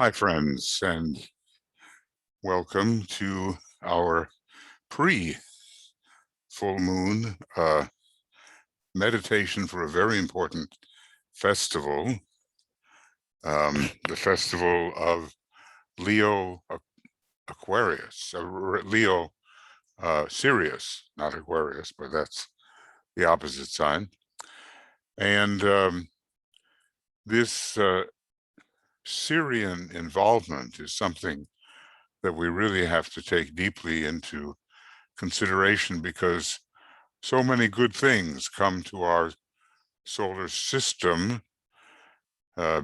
Hi, friends, and welcome to our pre-full moon meditation for a very important festival, the festival of Leo-Sirius, not Aquarius, but that's the opposite sign. And this Syrian involvement is something that we really have to take deeply into consideration, because so many good things come to our solar system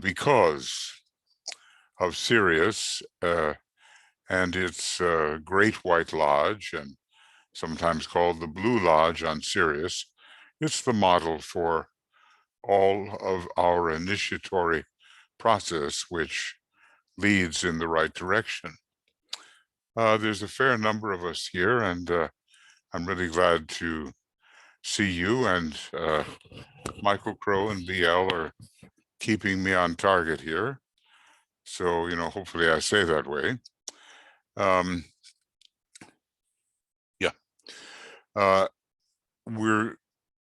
because of Sirius and its Great White Lodge, and sometimes called the Blue Lodge on Sirius. It's the model for all of our initiatory process, which leads in the right direction. There's a fair number of us here, and I'm really glad to see you, and Michael Crow and BL are keeping me on target here. So, hopefully I say that way.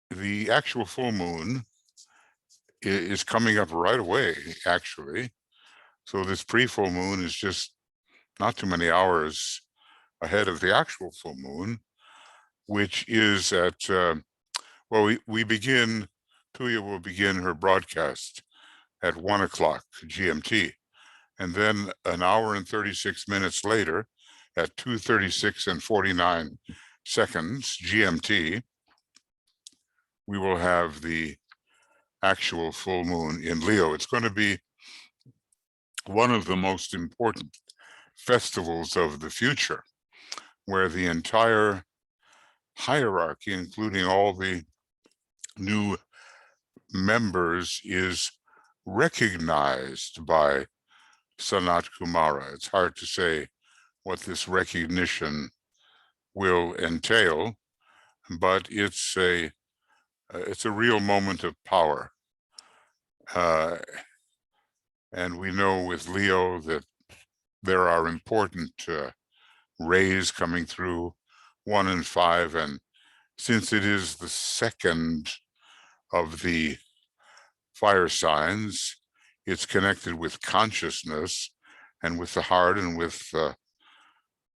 The actual full moon is coming up right away, actually. So this pre-full moon is just not too many hours ahead of the actual full moon, which is at, we begin, Tuya will begin her broadcast at 1 o'clock GMT. And then an hour and 36 minutes later, at 2:36 and 49 seconds GMT, we will have the actual full moon in Leo. It's going to be one of the most important festivals of the future, where the entire hierarchy, including all the new members, is recognized by Sanat Kumara. It's hard to say what this recognition will entail, but it's a real moment of power. And we know with Leo that there are important rays coming through 1 and 5, and since it is the second of the fire signs, it's connected with consciousness and with the heart and with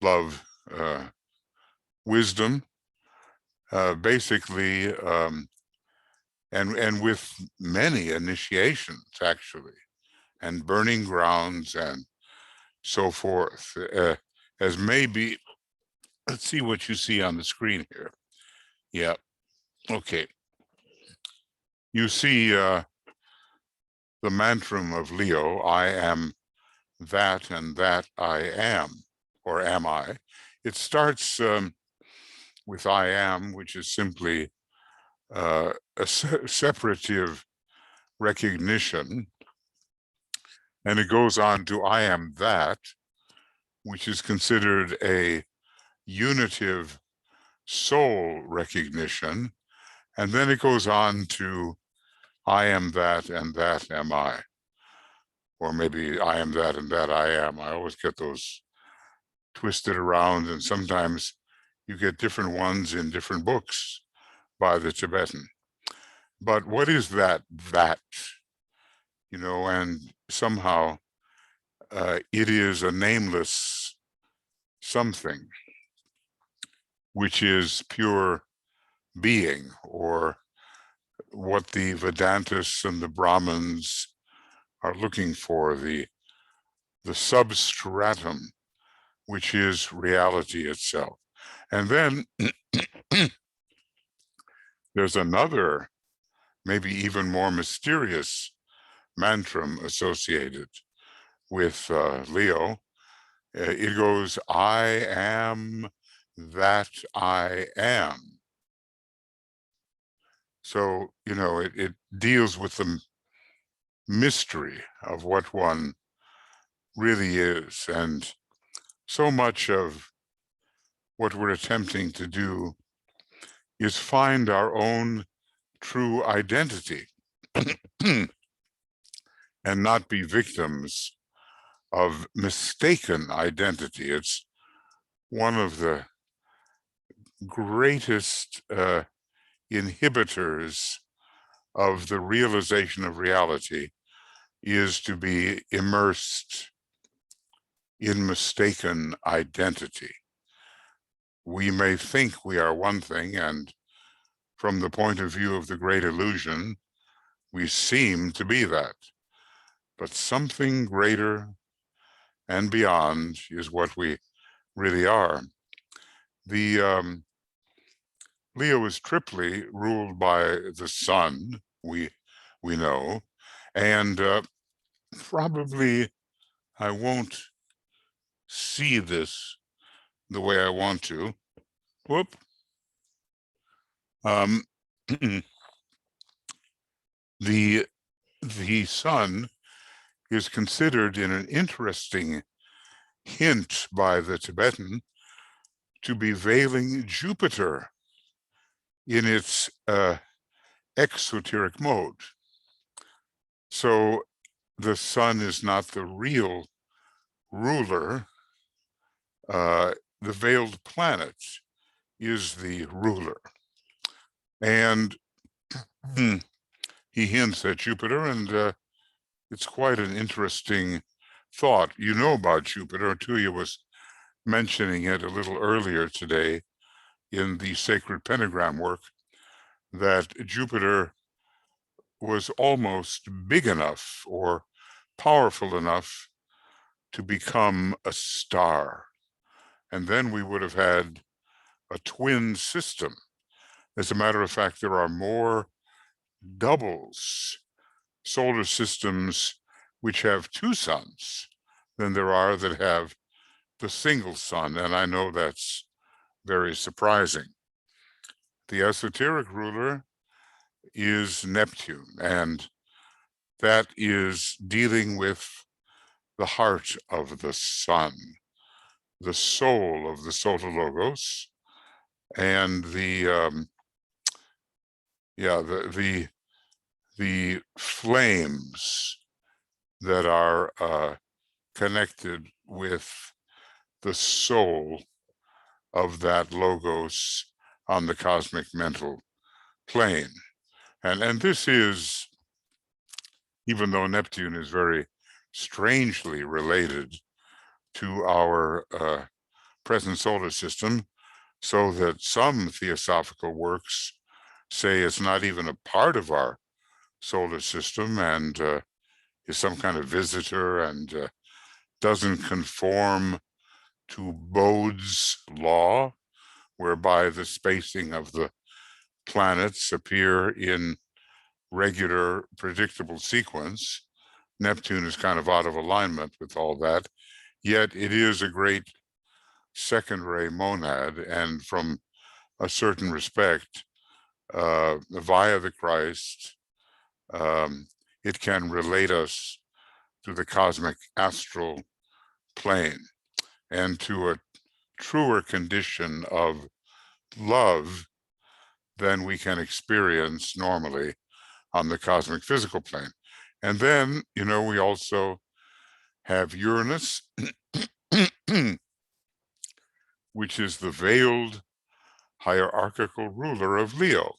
love, wisdom, basically, and with many initiations, actually, and burning grounds and so forth, as maybe, let's see what you see on the screen here. Yeah, okay. You see the mantram of Leo, I am that and that I am, or am I. It starts with I am, which is simply a separative recognition, and it goes on to I am that, which is considered a unitive soul recognition, and then it goes on to I am that and that am I, or maybe I am that and that I am. I always get those twisted around, and sometimes you get different ones in different books by the Tibetan. But what is that? And somehow it is a nameless something, which is pure being, or what the Vedantists and the Brahmins are looking for, the substratum, which is reality itself. And then there's another, maybe even more mysterious mantram associated with Leo. It goes, I am that I am. So, it deals with the mystery of what one really is. And so much of what we're attempting to do is find our own true identity and not be victims of mistaken identity. It's one of the greatest inhibitors of the realization of reality is to be immersed in mistaken identity. We may think we are one thing, and from the point of view of the great illusion, we seem to be that. But something greater and beyond is what we really are. The Leo is triply ruled by the sun, we know, and probably I won't see this the way I want to. Whoop. The sun is considered, in an interesting hint by the Tibetan, to be veiling Jupiter in its exoteric mode. So the sun is not the real ruler. The veiled planet is the ruler. And he hints at Jupiter, and it's quite an interesting thought. You know about Jupiter. Tuya was mentioning it a little earlier today in the sacred pentagram work, that Jupiter was almost big enough or powerful enough to become a star. And then we would have had a twin system. As a matter of fact, there are more doubles, solar systems which have two suns, than there are that have the single sun. And I know that's very surprising. The esoteric ruler is Neptune, and that is dealing with the heart of the sun, the soul of the solar logos, and the flames that are connected with the soul of that logos on the cosmic mental plane. And this is, even though Neptune is very strangely related to our present solar system, so that some theosophical works say it's not even a part of our solar system, and is some kind of visitor, and doesn't conform to Bode's law, whereby the spacing of the planets appear in regular, predictable sequence. Neptune is kind of out of alignment with all that, yet it is a great second-ray monad, and from a certain respect, via the Christ, it can relate us to the cosmic astral plane and to a truer condition of love than we can experience normally on the cosmic physical plane. And then, we also have Uranus, which is the veiled hierarchical ruler of Leo.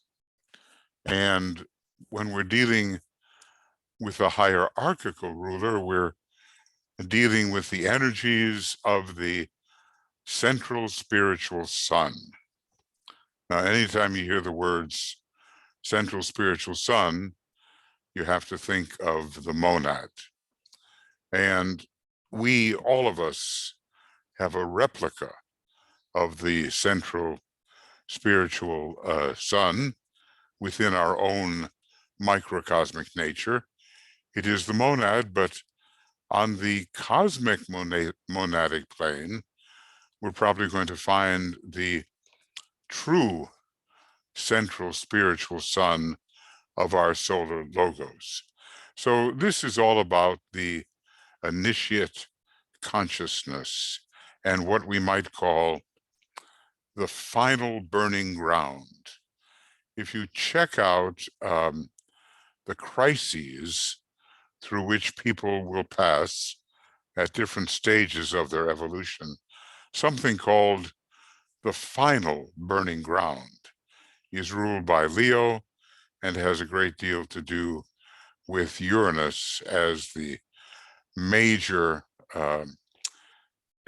And when we're dealing with a hierarchical ruler, we're dealing with the energies of the central spiritual sun. Now, anytime you hear the words central spiritual sun, you have to think of the monad. And we, all of us, have a replica of the central spiritual sun within our own microcosmic nature. It is the monad, but on the cosmic monadic plane, we're probably going to find the true central spiritual sun of our solar logos. So this is all about the initiate consciousness and what we might call the final burning ground. If you check out the crises through which people will pass at different stages of their evolution, something called the final burning ground. He is ruled by Leo and has a great deal to do with Uranus as the major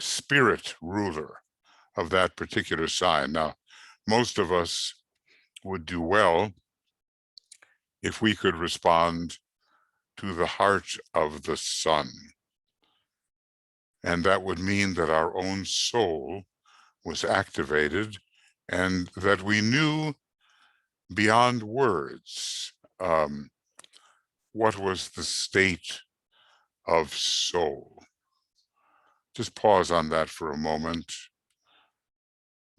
spirit ruler of that particular sign. Now, most of us would do well if we could respond to the heart of the sun. And that would mean that our own soul was activated and that we knew beyond words what was the state of soul. Just pause on that for a moment.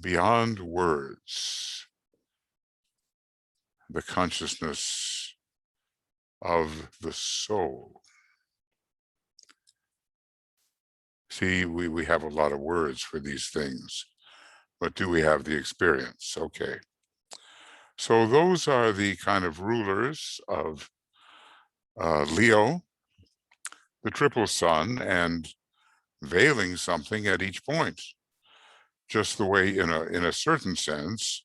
Beyond words, the consciousness of the soul. See, we have a lot of words for these things, but do we have the experience? Okay. So those are the kind of rulers of Leo, the triple sun, and veiling something at each point. Just the way, in a certain sense,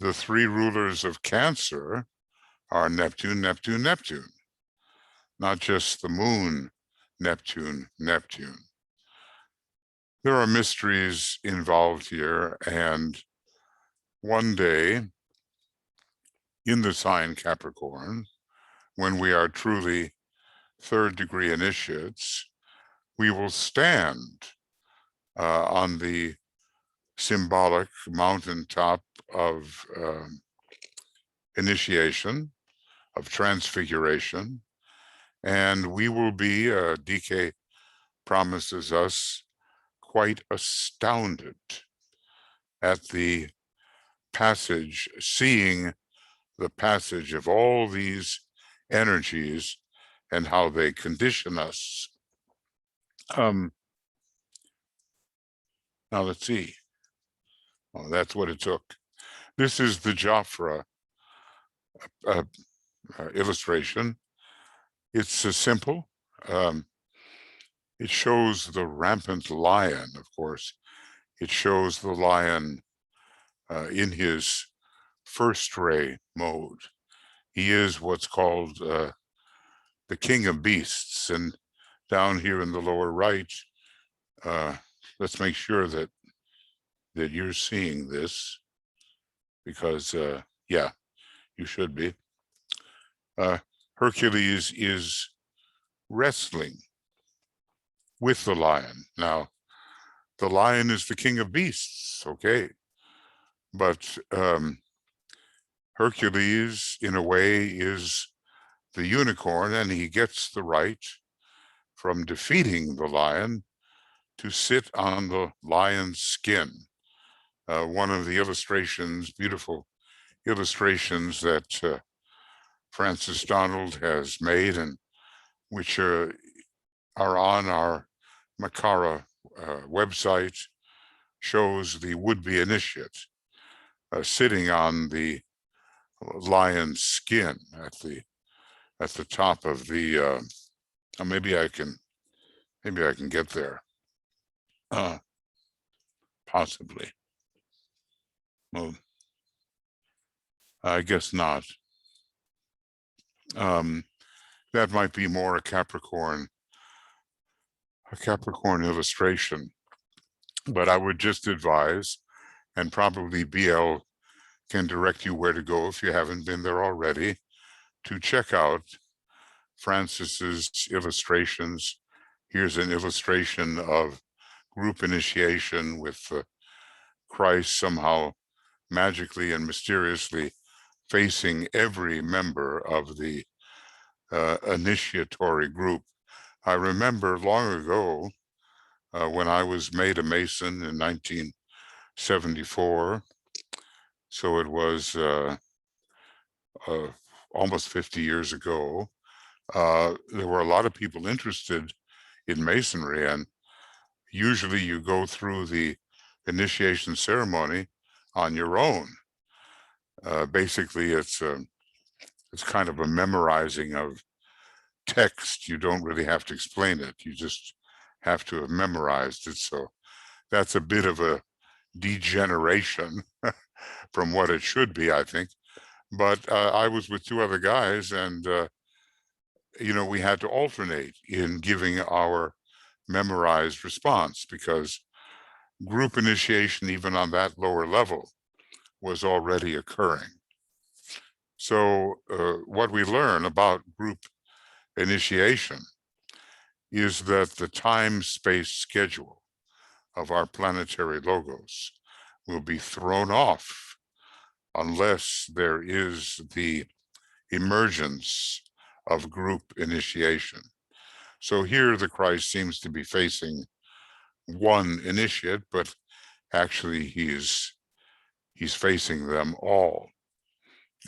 the three rulers of Cancer are Neptune, Neptune, Neptune, not just the moon, Neptune, Neptune. There are mysteries involved here, and one day in the sign Capricorn, when we are truly third-degree initiates, we will stand on the symbolic mountaintop of initiation, of transfiguration, and we will be, DK promises us, quite astounded at the passage, seeing the passage of all these energies and how they condition us. Now let's see. Oh, that's what it took. This is the Jafra illustration. It's simple. It shows the rampant lion, of course. It shows the lion in his first ray mode. He is what's called the king of beasts. And down here in the lower right, let's make sure that you're seeing this, because yeah, you should be. Hercules is wrestling with the lion. Now, the lion is the king of beasts, okay? But Hercules, in a way, is the unicorn, and he gets the right from defeating the lion to sit on the lion's skin. One of the illustrations, beautiful illustrations that Francis Donald has made, and which are on our Makara website, shows the would-be initiate sitting on the lion's skin at the top of the. Maybe I can get there. Possibly. Well, I guess not. That might be more a Capricorn illustration, but I would just advise, and probably BL can direct you where to go if you haven't been there already, to check out Francis's illustrations. Here's an illustration of group initiation with Christ somehow magically and mysteriously facing every member of the initiatory group. I remember long ago when I was made a Mason in 1974, so it was almost 50 years ago. There were a lot of people interested in Masonry, and usually you go through the initiation ceremony on your own. Basically, it's kind of a memorizing of text. You don't really have to explain it. You just have to have memorized it. So that's a bit of a degeneration from what it should be, I think. But I was with two other guys, and we had to alternate in giving our memorized response, because group initiation, even on that lower level, was already occurring. So what we learn about group initiation is that the time-space schedule of our planetary logos will be thrown off unless there is the emergence of group initiation. So here the Christ seems to be facing one initiate, but actually he's facing them all.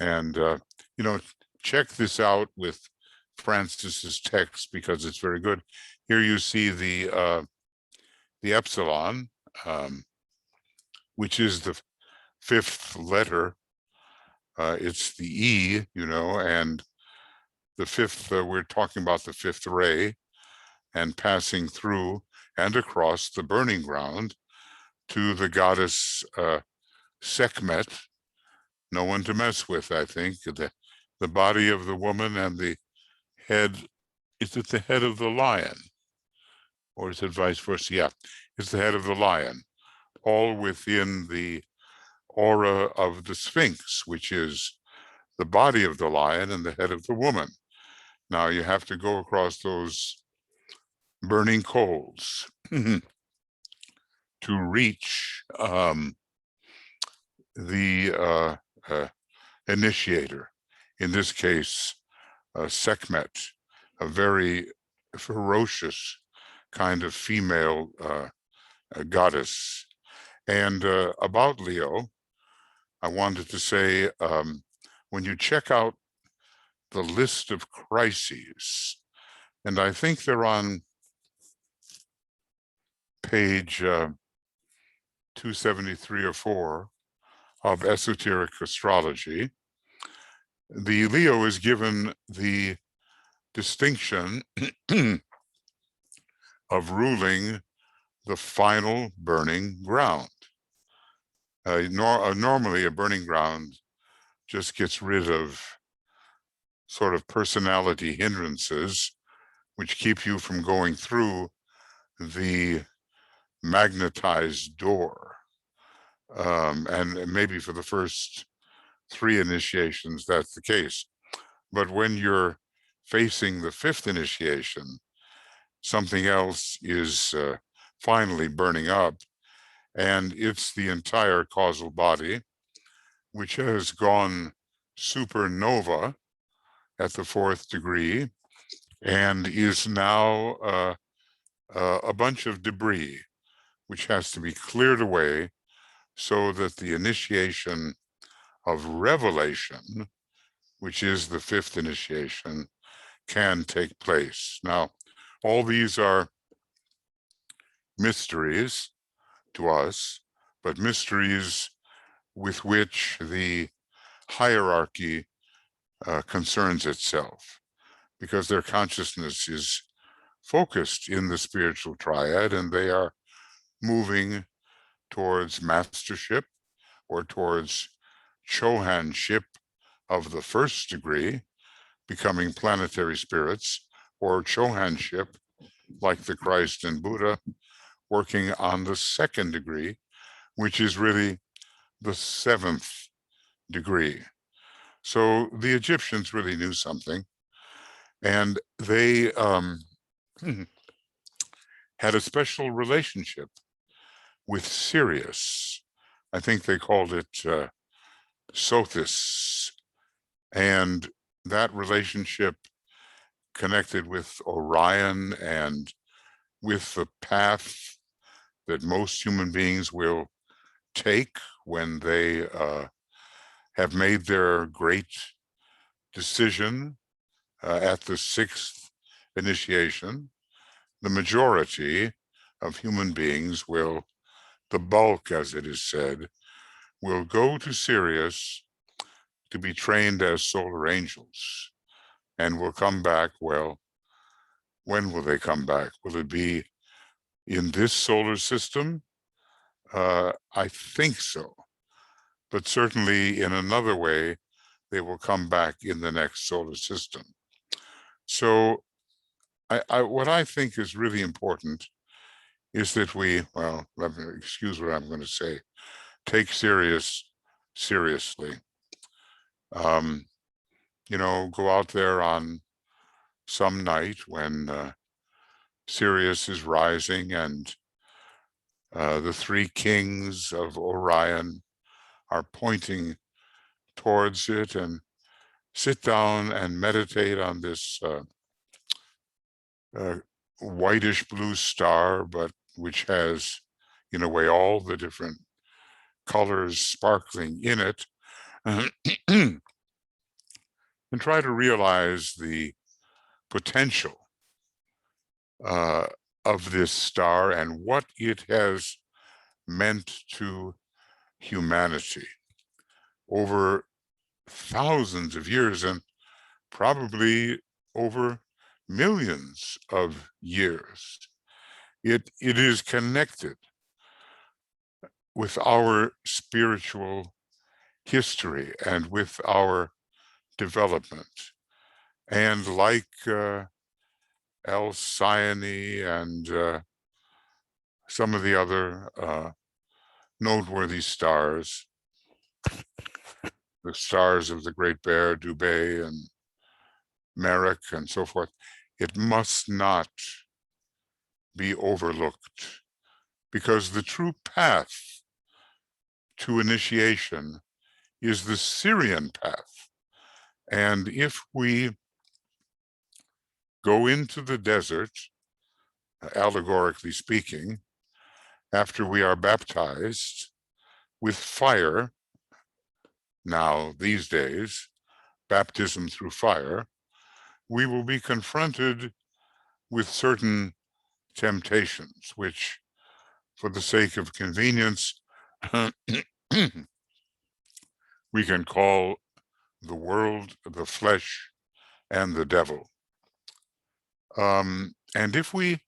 And check this out with Francis's text, because it's very good. Here you see the epsilon, which is the fifth letter. It's the E, and the fifth, we're talking about the fifth ray, and passing through and across the burning ground to the goddess Sekhmet, no one to mess with, I think. The body of the woman and the head, is it the head of the lion? Or is it vice versa? Yeah, it's the head of the lion, all within the aura of the Sphinx, which is the body of the lion and the head of the woman. Now you have to go across those burning coals to reach the initiator, in this case, Sekhmet, a very ferocious kind of female goddess. And about Leo, I wanted to say, when you check out the list of crises, and I think they're on page 273 or 4 of Esoteric Astrology, the Leo is given the distinction of ruling the final burning ground. Normally, a burning ground just gets rid of sort of personality hindrances, which keep you from going through the magnetized door. And maybe for the first 3 initiations, that's the case. But when you're facing the 5th initiation, something else is finally burning up, and it's the entire causal body, which has gone supernova at the 4th degree and is now a bunch of debris, which has to be cleared away so that the initiation of revelation, which is the 5th initiation, can take place. Now, all these are mysteries to us, but mysteries with which the hierarchy concerns itself, because their consciousness is focused in the spiritual triad, and they are moving towards mastership or towards Chohanship of the 1st degree, becoming planetary spirits, or Chohanship, like the Christ and Buddha, working on the 2nd degree, which is really the 7th degree. So the Egyptians really knew something, and they had a special relationship with Sirius. I think they called it Sothis, and that relationship connected with Orion and with the path that most human beings will take when they have made their great decision at the 6th initiation. The majority of human beings will, the bulk, as it is said, will go to Sirius to be trained as solar angels, and will come back. Well, when will they come back? Will it be in this solar system? I think so, but certainly in another way, they will come back in the next solar system. So what I think is really important is that we, well, let me excuse what I'm going to say, take Sirius seriously. You know, go out there on some night when Sirius is rising and the three kings of Orion are pointing towards it, and sit down and meditate on this whitish blue star, but which has, in a way, all the different colors sparkling in it, and try to realize the potential of this star and what it has meant to humanity over thousands of years, and probably over millions of years. It is connected with our spiritual history and with our development. And like Alcyone and some of the other noteworthy stars, the stars of the Great Bear, Dubhe, and Merak, and so forth, it must not be overlooked, because the true path to initiation is the Sirian path. And if we go into the desert, allegorically speaking, after we are baptized with fire, now these days, baptism through fire, we will be confronted with certain temptations, which, for the sake of convenience, we can call the world, the flesh, and the devil. And if we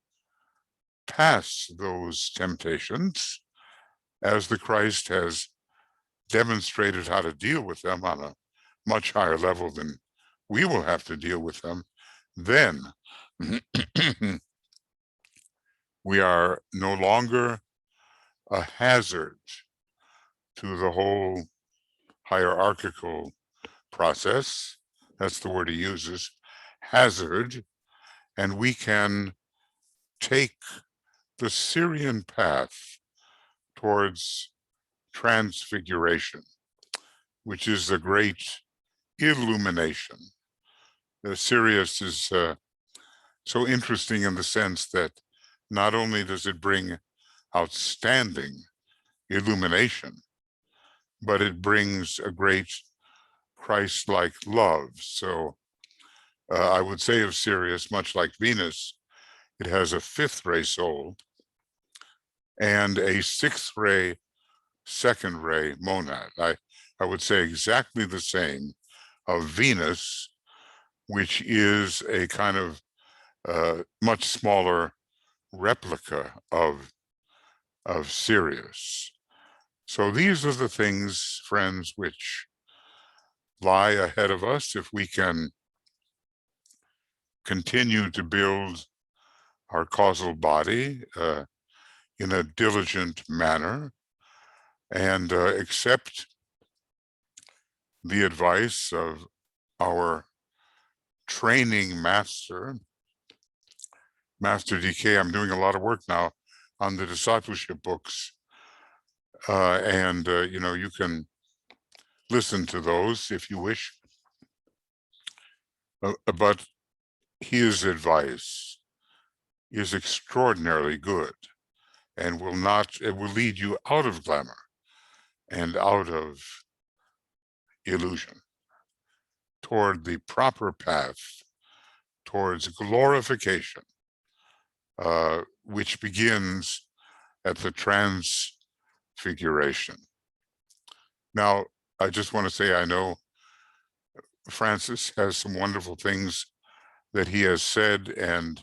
pass those temptations, as the Christ has demonstrated how to deal with them on a much higher level than we will have to deal with them, then we are no longer a hazard to the whole hierarchical process. That's the word he uses, hazard. And we can take the Sirian path towards transfiguration, which is a great illumination. Sirius is so interesting in the sense that not only does it bring outstanding illumination, but it brings a great Christ-like love. So I would say of Sirius, much like Venus, it has a fifth ray soul and a sixth ray, second ray monad. I would say exactly the same of Venus, which is a kind of much smaller replica of Sirius. So these are the things, friends, which lie ahead of us if we can continue to build our causal body in a diligent manner and accept the advice of our training master, Master DK. I'm doing a lot of work now on the discipleship books, and you know, you can listen to those if you wish, but his advice is extraordinarily good and it will lead you out of glamour and out of illusion toward the proper path towards glorification, which begins at the transfiguration. Now, I just want to say, I know Francis has some wonderful things that he has said and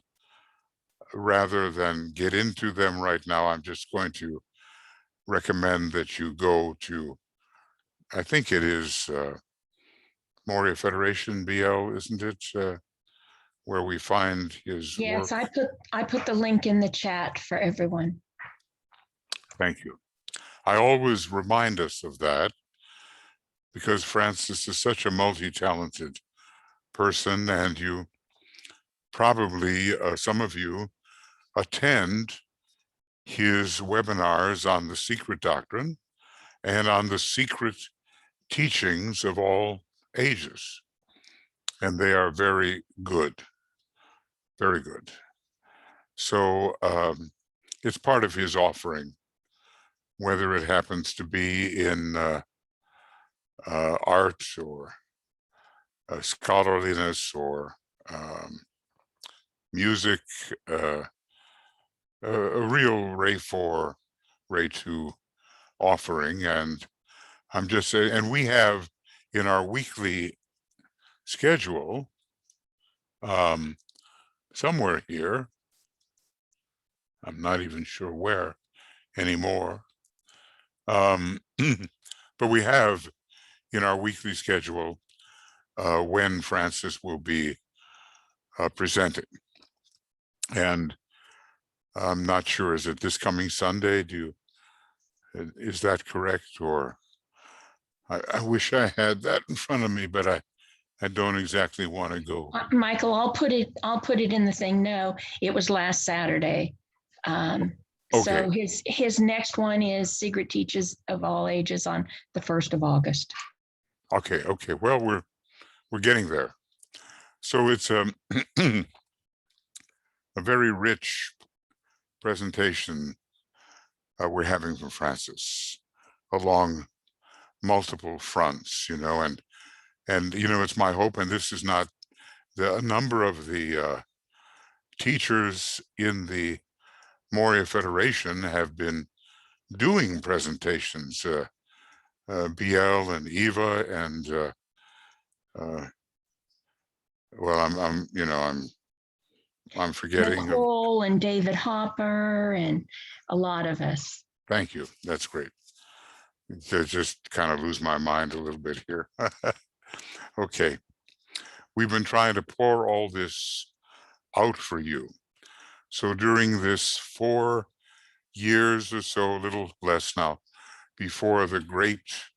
rather than get into them right now, I'm just going to recommend that you go to, I think it is Moria Federation BL, isn't it? Where we find his Yes, work. I put the link in the chat for everyone. Thank you. I always remind us of that because Francis is such a multi-talented person, and you probably, some of you, attend his webinars on the secret doctrine and on the secret teachings of all ages. And they are very good, very good. So it's part of his offering, whether it happens to be in art or scholarliness or music, a real Ray 4, Ray 2 offering. And I'm just saying, and we have in our weekly schedule, somewhere here, I'm not even sure where anymore, but we have in our weekly schedule when Francis will be presenting. And I'm not sure, is it this coming Sunday? Is that correct? Or I wish I had that in front of me, but I don't exactly want to go. Michael, I'll put it in the thing. No, it was last Saturday. Okay. So his next one is Secret Teachers of All Ages on the 1st of August. Okay. Well, we're getting there. So it's a very rich presentation we're having from Francis along multiple fronts, and it's my hope, and this is not a number of the teachers in the Moria Federation have been doing presentations, BL and Eva, and well, I'm forgetting. Nicole and David Hopper and a lot of us. Thank you. That's great. To just kind of lose my mind a little bit here. Okay. We've been trying to pour all this out for you. So during this 4 years or so, a little less now, before the great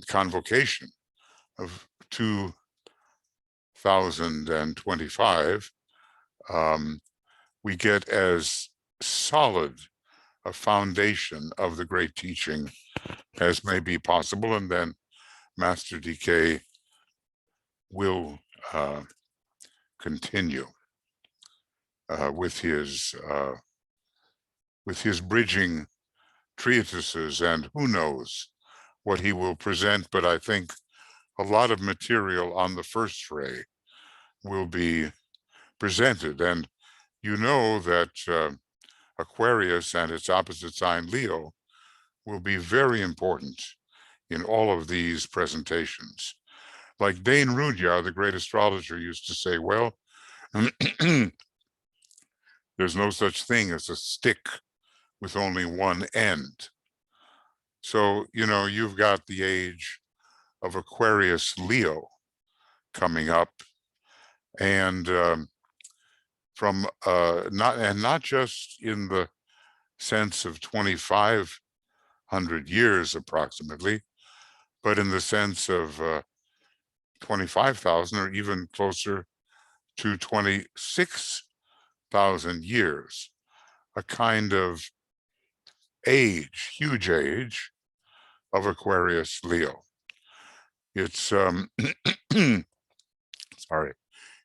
convocation of 2025, we get as solid a foundation of the great teaching as may be possible, and then Master DK will continue with his bridging treatises, and who knows what he will present, but I think a lot of material on the first ray will be presented. And you know that Aquarius and its opposite sign Leo will be very important in all of these presentations. Like Dane Rudyard, the great astrologer, used to say, well, there's no such thing as a stick with only one end. So, you've got the age of Aquarius Leo coming up, and not just in the sense of 2,500 years approximately, but in the sense of 25,000 or even closer to 26,000 years, a kind of age, huge age of Aquarius Leo. It's sorry,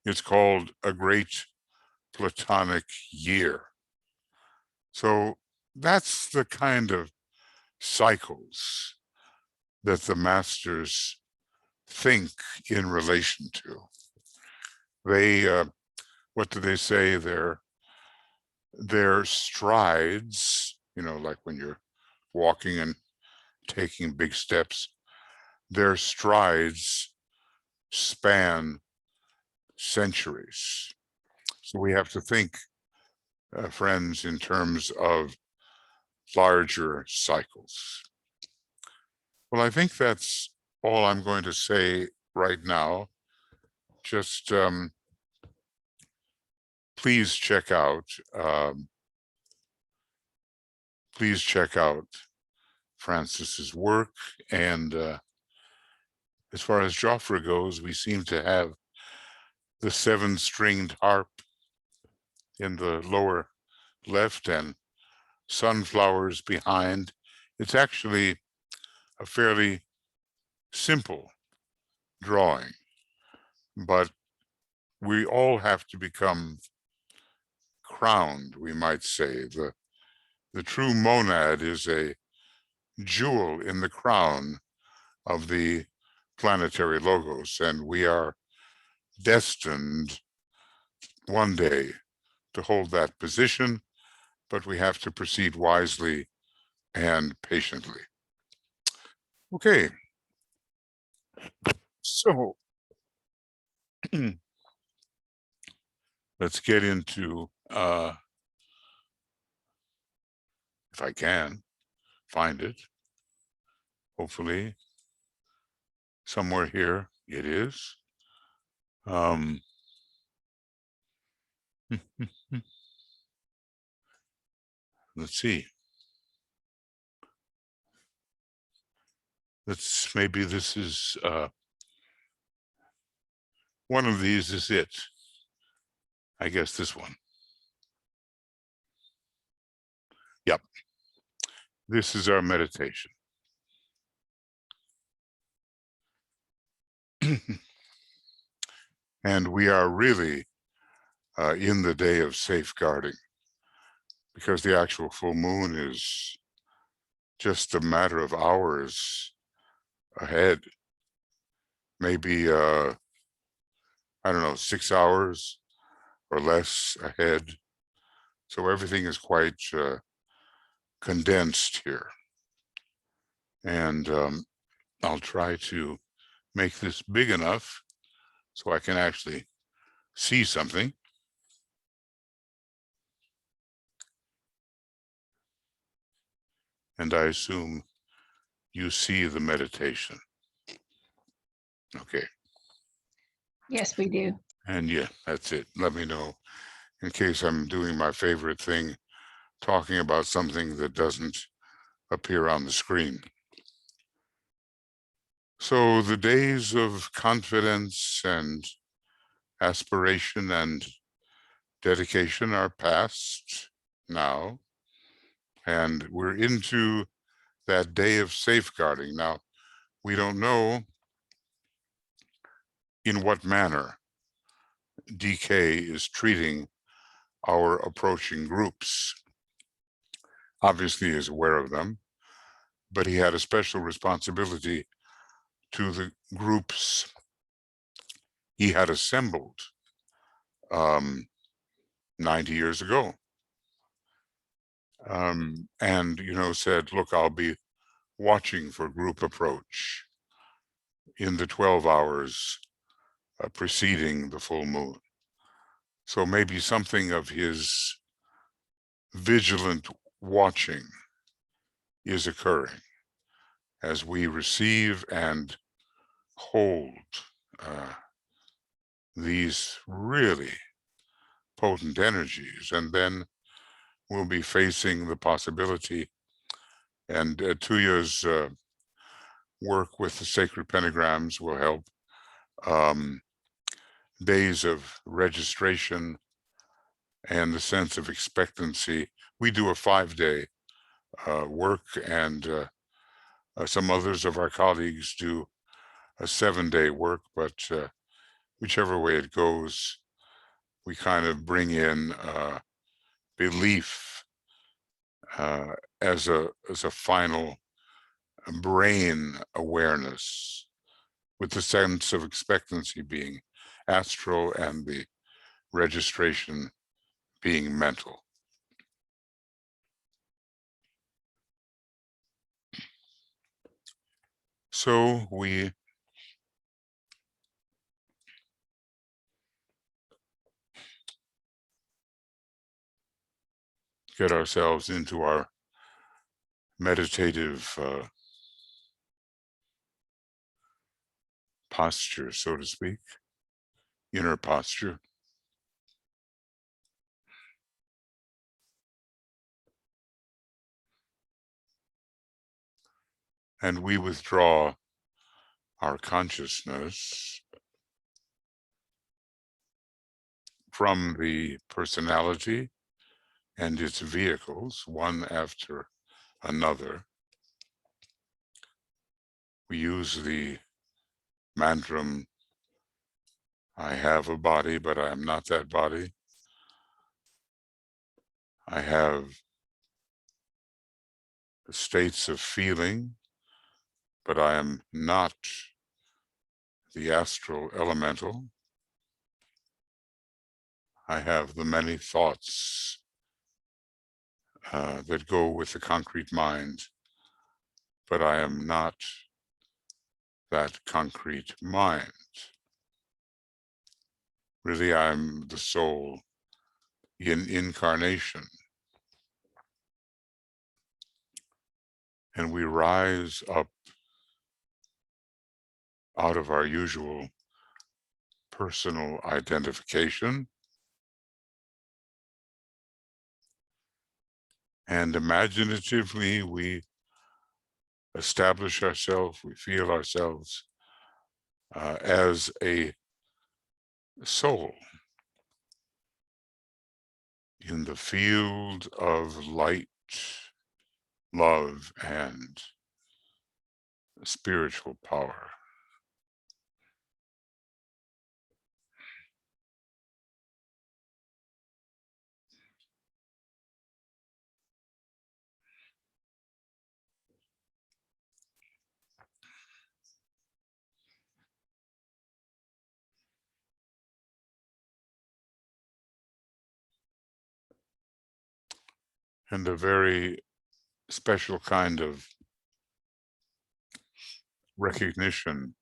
it's called a great Platonic year. So that's the kind of cycles that the masters think in relation to. They, what do they say? Their strides, like when you're walking and taking big steps, their strides span centuries. So we have to think friends in terms of larger cycles. Well, I think that's all I'm going to say right now. Just please check out Francis's work. And as far as Joffre goes, we seem to have the 7-stringed harp in the lower left and sunflowers behind. It's actually a fairly simple drawing, but we all have to become crowned, we might say. The true monad is a jewel in the crown of the planetary logos, and we are destined one day to hold that position, but we have to proceed wisely and patiently. Okay, so let's get into, if I can find it, hopefully somewhere here it is. Let's see. Maybe this is, one of these is it. I guess this one. Yep. This is our meditation. And we are really in the day of safeguarding, because the actual full moon is just a matter of hours ahead. Maybe, I don't know, 6 hours or less ahead. So everything is quite condensed here. And I'll try to make this big enough so I can actually see something. And I assume you see the meditation. Okay. Yes, we do. And yeah, that's it. Let me know in case I'm doing my favorite thing, talking about something that doesn't appear on the screen. So the days of confidence and aspiration and dedication are past now, and we're into that day of safeguarding. Now, we don't know in what manner DK is treating our approaching groups. Obviously, he is aware of them, but he had a special responsibility to the groups he had assembled 90 years ago. And, said, look, I'll be watching for group approach in the 12 hours preceding the full moon. So maybe something of his vigilant watching is occurring as we receive and hold these really potent energies. And then we'll be facing the possibility, and Tuya's work with the sacred pentagrams will help, days of registration and the sense of expectancy. We do a 5-day work, and some others of our colleagues do a 7-day work, but whichever way it goes, we kind of bring in belief as a final brain awareness, with the sense of expectancy being astral and the registration being mental. So we get ourselves into our meditative posture, so to speak, inner posture. And we withdraw our consciousness from the personality and its vehicles, one after another. We use the mantra, I have a body, but I am not that body. I have states of feeling, but I am not the astral elemental. I have the many thoughts that go with the concrete mind, but I am not that concrete mind. Really, I'm the soul in incarnation. And we rise up out of our usual personal identification and imaginatively we establish ourselves, we feel ourselves as a soul in the field of light, love, and spiritual power. And a very special kind of recognition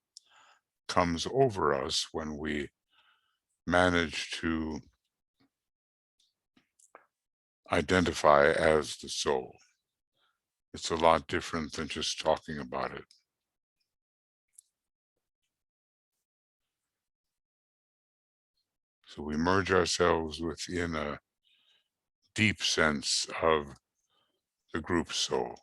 comes over us when we manage to identify as the soul. It's a lot different than just talking about it. So we merge ourselves within a deep sense of the group soul.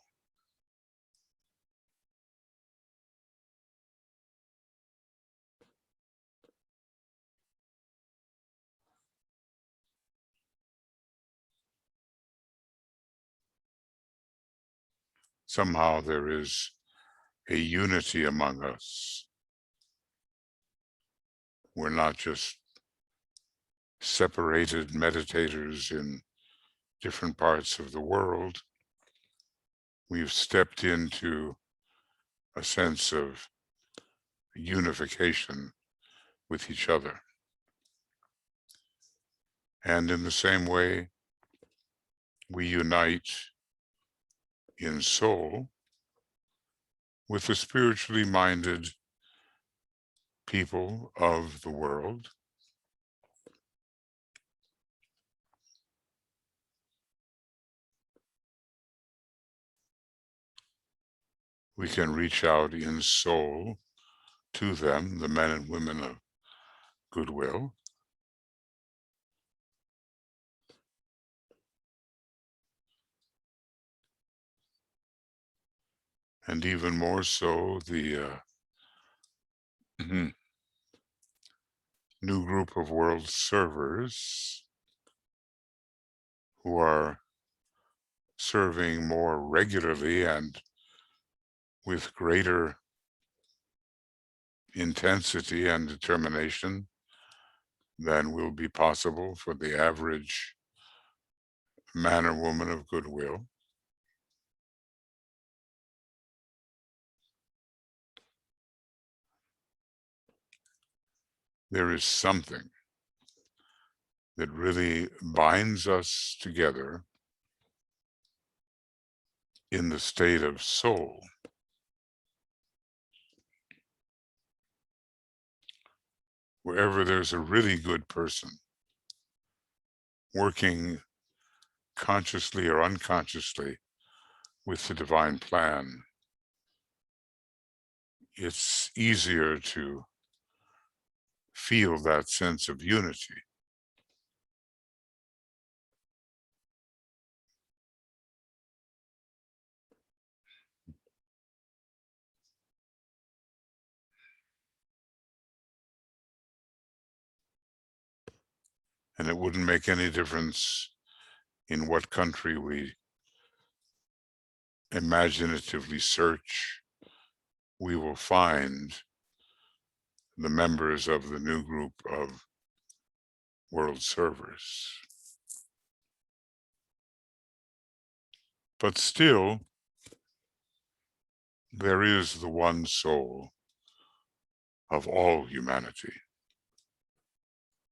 Somehow there is a unity among us. We're not just separated meditators in different parts of the world. We've stepped into a sense of unification with each other. And in the same way, we unite in soul with the spiritually minded people of the world. We can reach out in soul to them, the men and women of goodwill. And even more so, the new group of world servers who are serving more regularly and with greater intensity and determination than will be possible for the average man or woman of goodwill. There is something that really binds us together in the state of soul. Wherever there's a really good person working consciously or unconsciously with the divine plan, it's easier to feel that sense of unity. And it wouldn't make any difference in what country we imaginatively search, we will find the members of the new group of world servers. But still, there is the one soul of all humanity.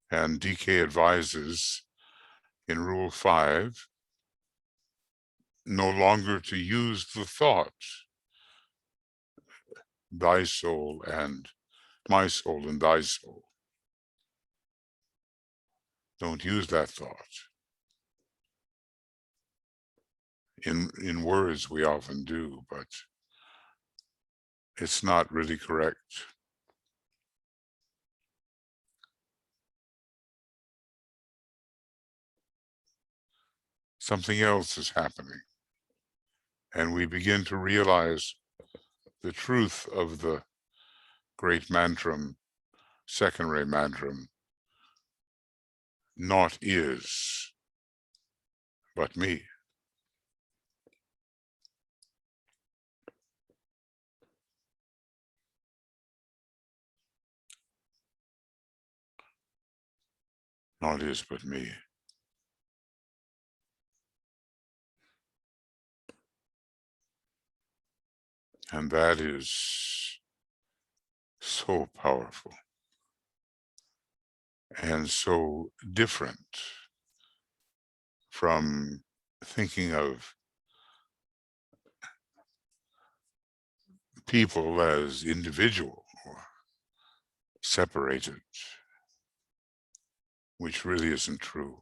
And DK advises in Rule 5, no longer to use the thought, thy soul and my soul and thy soul. Don't use that thought. In words we often do, but it's not really correct. Something else is happening. And we begin to realize the truth of the great mantram, second ray mantram, naught is but me. Naught is but me. And that is so powerful and so different from thinking of people as individual or separated, which really isn't true.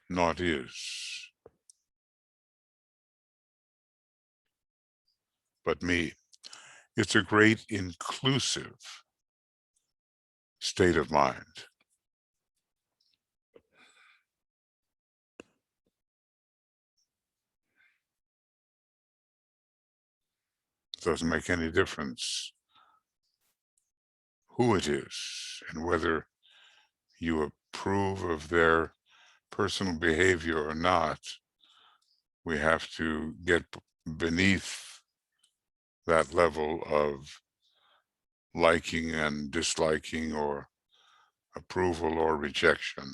Naught is but me. It's a great inclusive state of mind. It doesn't make any difference who it is and whether you approve of their personal behavior or not. We have to get beneath that level of liking and disliking or approval or rejection.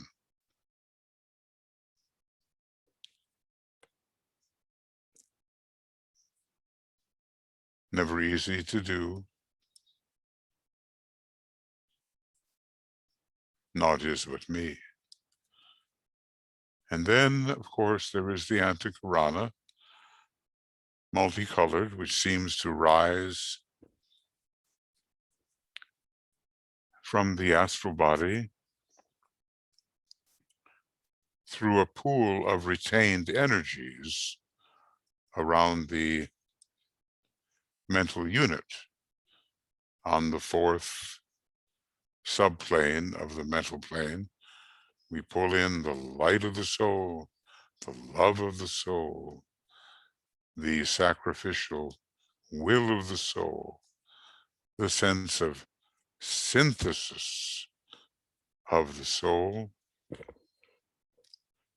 Never easy to do. Naught is but me. And then, of course, there is the Antikarana, multicolored, which seems to rise from the astral body through a pool of retained energies around the mental unit on the fourth subplane of the mental plane. We pull in the light of the soul, the love of the soul, the sacrificial will of the soul, the sense of synthesis of the soul,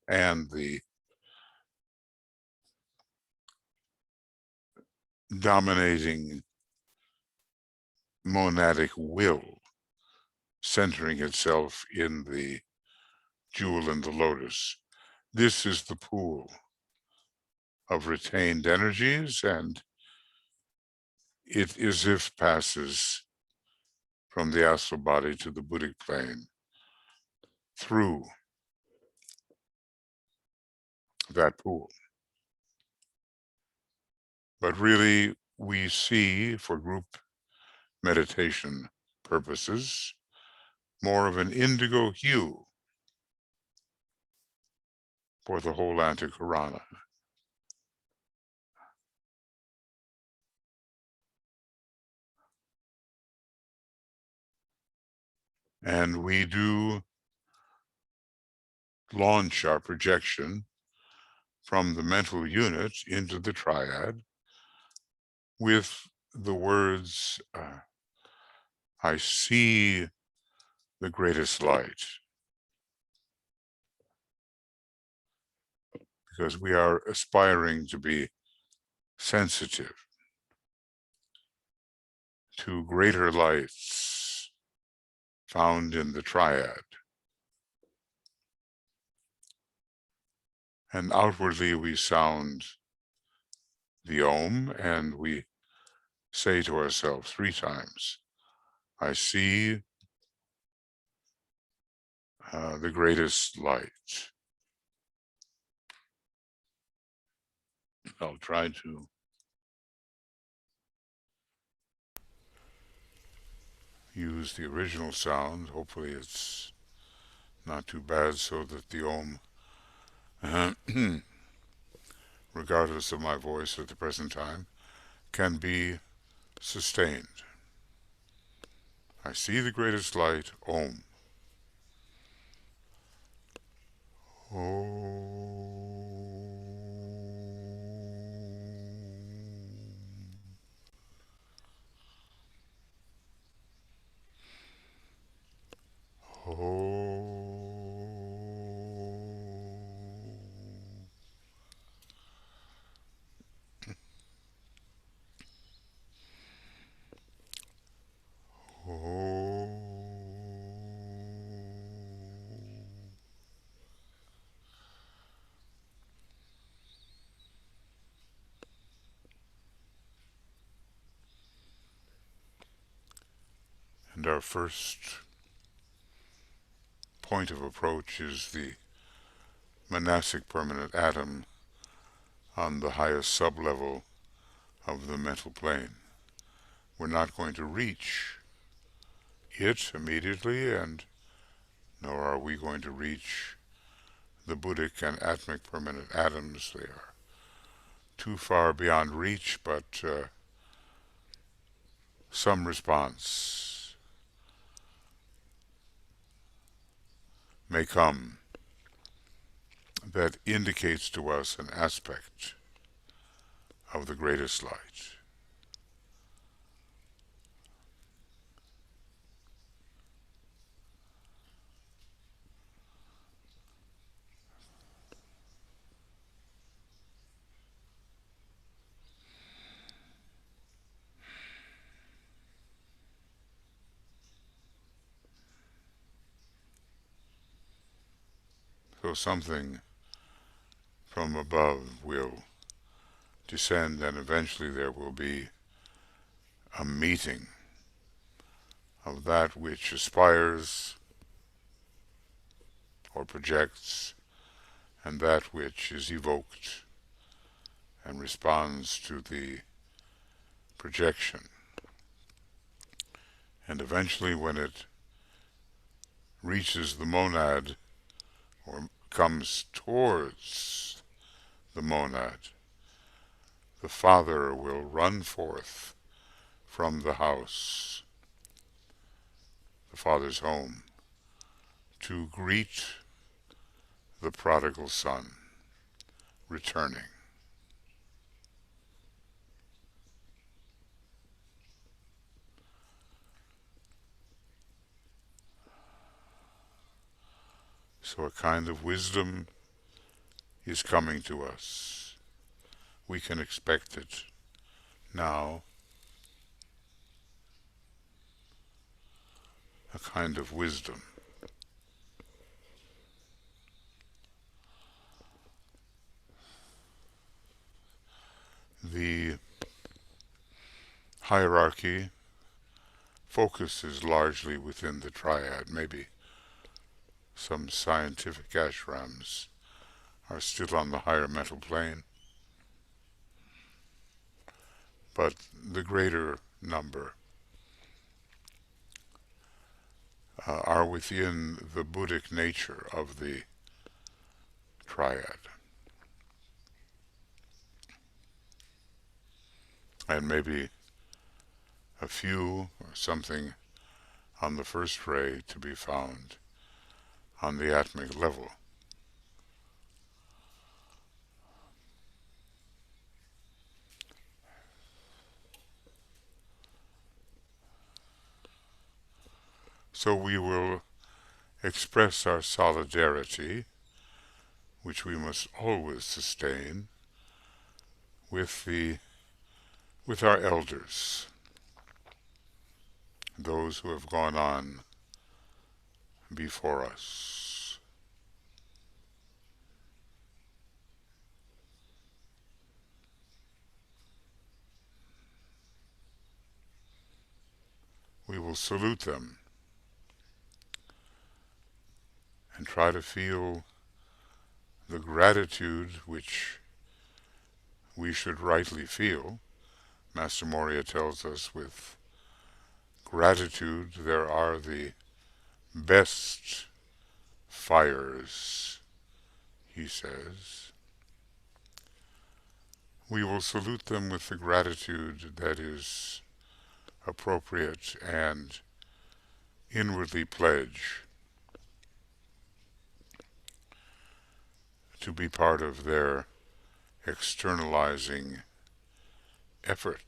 and the dominating monadic will centering itself in the jewel and the lotus. This is the pool of retained energies, and it as if passes from the astral body to the Buddhic plane through that pool. But really, we see, for group meditation purposes, more of an indigo hue for the whole Antikarana. And we do launch our projection from the mental unit into the triad with the words, I see the greatest light, because we are aspiring to be sensitive to greater lights found in the triad. And outwardly we sound the Om, and we say to ourselves 3 times, I see the greatest light. I'll try to use the original sound. Hopefully it's not too bad, so that the Om, regardless of my voice at the present time, can be sustained. I see the greatest light, Om. And our first point of approach is the monastic permanent atom on the highest sublevel of the mental plane. We're not going to reach it immediately, and nor are we going to reach the Buddhic and Atmic permanent atoms. They are too far beyond reach, but some response may come that indicates to us an aspect of the greatest light. So something from above will descend, and eventually there will be a meeting of that which aspires or projects and that which is evoked and responds to the projection. And eventually, when it reaches the monad or comes towards the monad, the father will run forth from the house, the father's home, to greet the prodigal son returning. So a kind of wisdom is coming to us. We can expect it now. A kind of wisdom. The hierarchy focuses largely within the triad. Maybe some scientific ashrams are still on the higher mental plane, but the greater number are within the Buddhic nature of the triad. And maybe a few or something on the first ray to be found on the atmic level. So we will express our solidarity, which we must always sustain, with our elders, those who have gone on before us. We will salute them and try to feel the gratitude which we should rightly feel. Master Moria tells us with gratitude there are the best fires, he says. We will salute them with the gratitude that is appropriate and inwardly pledge to be part of their externalizing effort.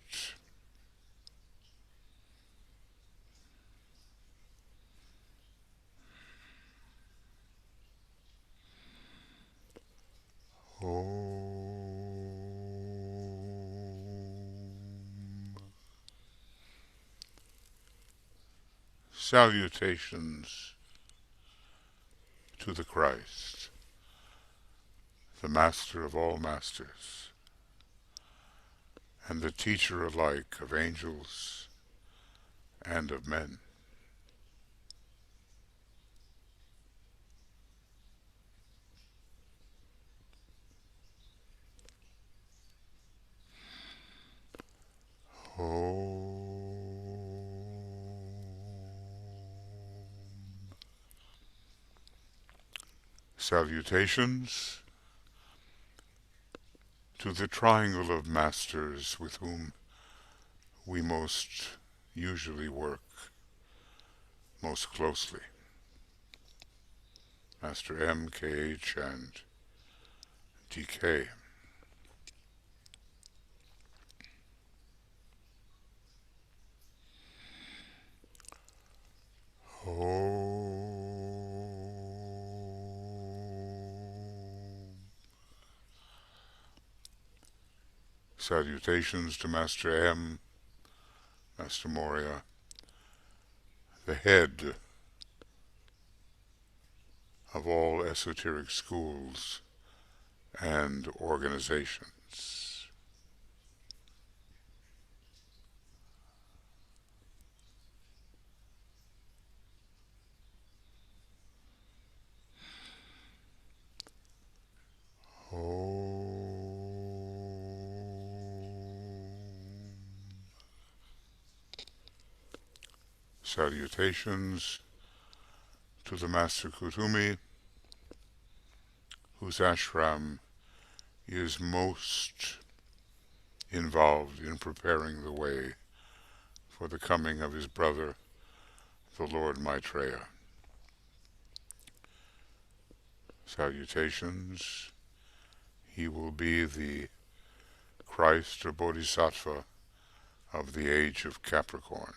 Salutations to the Christ, the Master of all masters, and the teacher alike of angels and of men. Salutations to the triangle of masters with whom we most usually work most closely. Master M, KH, and DK. Salutations to Master M, Master Moria, the head of all esoteric schools and organizations. Salutations to the Master Kutumi, whose ashram is most involved in preparing the way for the coming of his brother, the Lord Maitreya. Salutations. He will be the Christ or Bodhisattva of the age of Capricorn.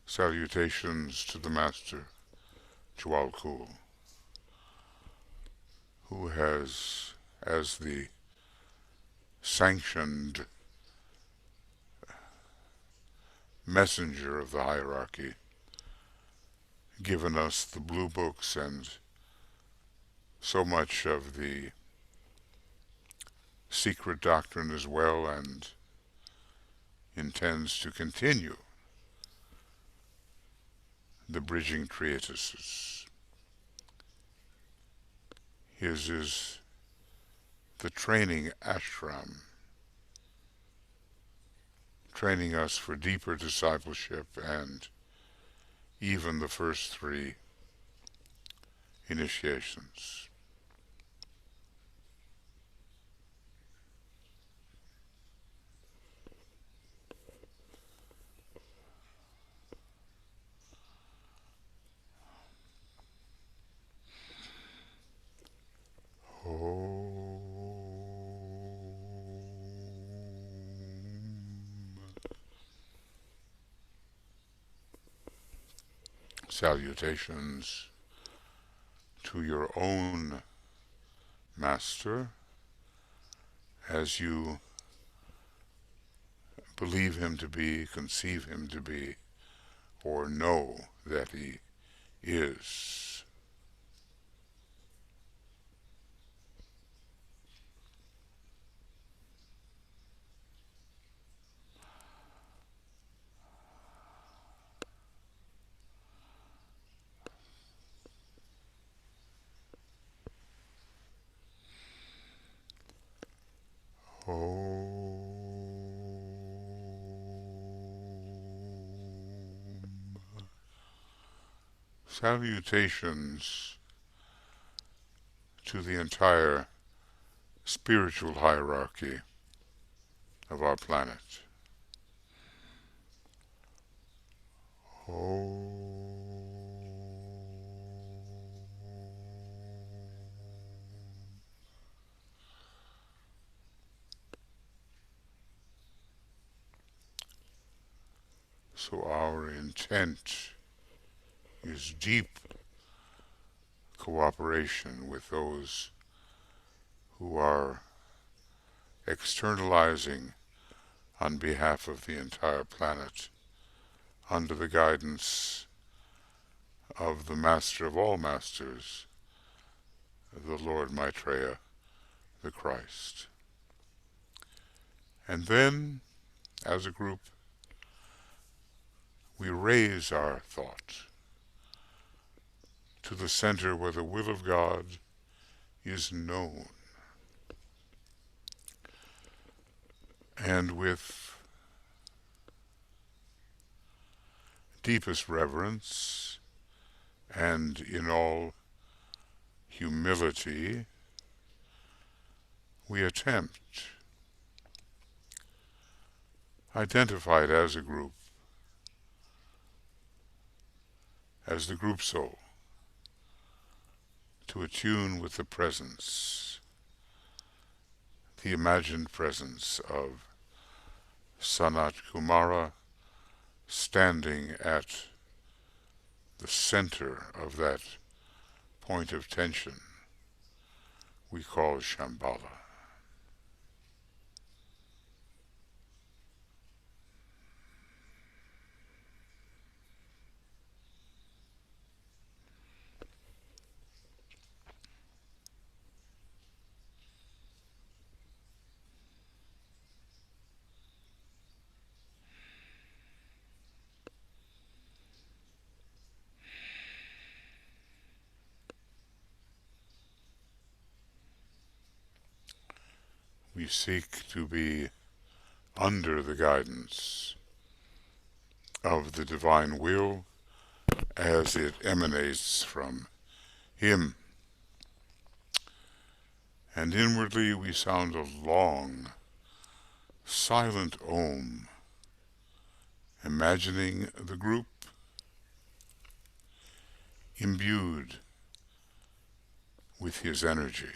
Salutations to the Master Jualkul, who has, as the sanctioned messenger of the hierarchy, given us the blue books and so much of the secret doctrine as well, and intends to continue the bridging treatises. His is the training ashram, training us for deeper discipleship and even the first three initiations. Salutations to your own master as you believe him to be, conceive him to be, or know that he is. Salutations to the entire spiritual hierarchy of our planet. So our intent is deep cooperation with those who are externalizing on behalf of the entire planet under the guidance of the Master of all Masters, the Lord Maitreya, the Christ. And then, as a group, we raise our thought to the center where the will of God is known. And with deepest reverence and in all humility, we attempt, identified as a group, as the group soul, to attune with the presence, the imagined presence of Sanat Kumara standing at the center of that point of tension we call Shambhala. We seek to be under the guidance of the divine will as it emanates from Him. And inwardly we sound a long, silent Om, imagining the group imbued with His energy.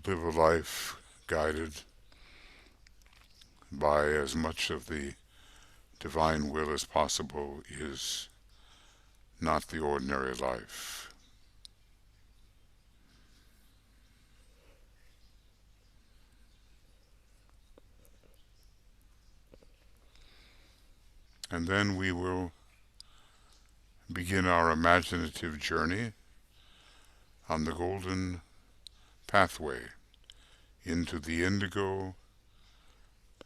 to live a life guided by as much of the divine will as possible is not the ordinary life. And then we will begin our imaginative journey on the golden pathway into the indigo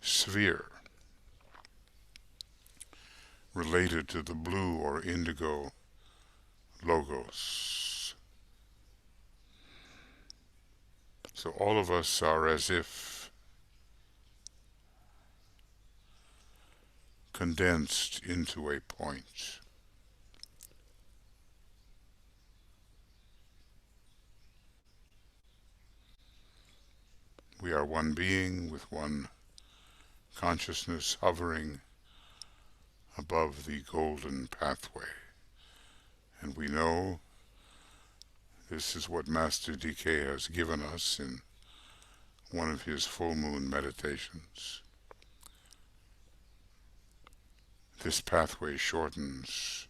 sphere, related to the blue or indigo logos. So all of us are as if condensed into a point. We are one being with one consciousness hovering above the golden pathway. And we know this is what Master DK has given us in one of his full moon meditations. This pathway shortens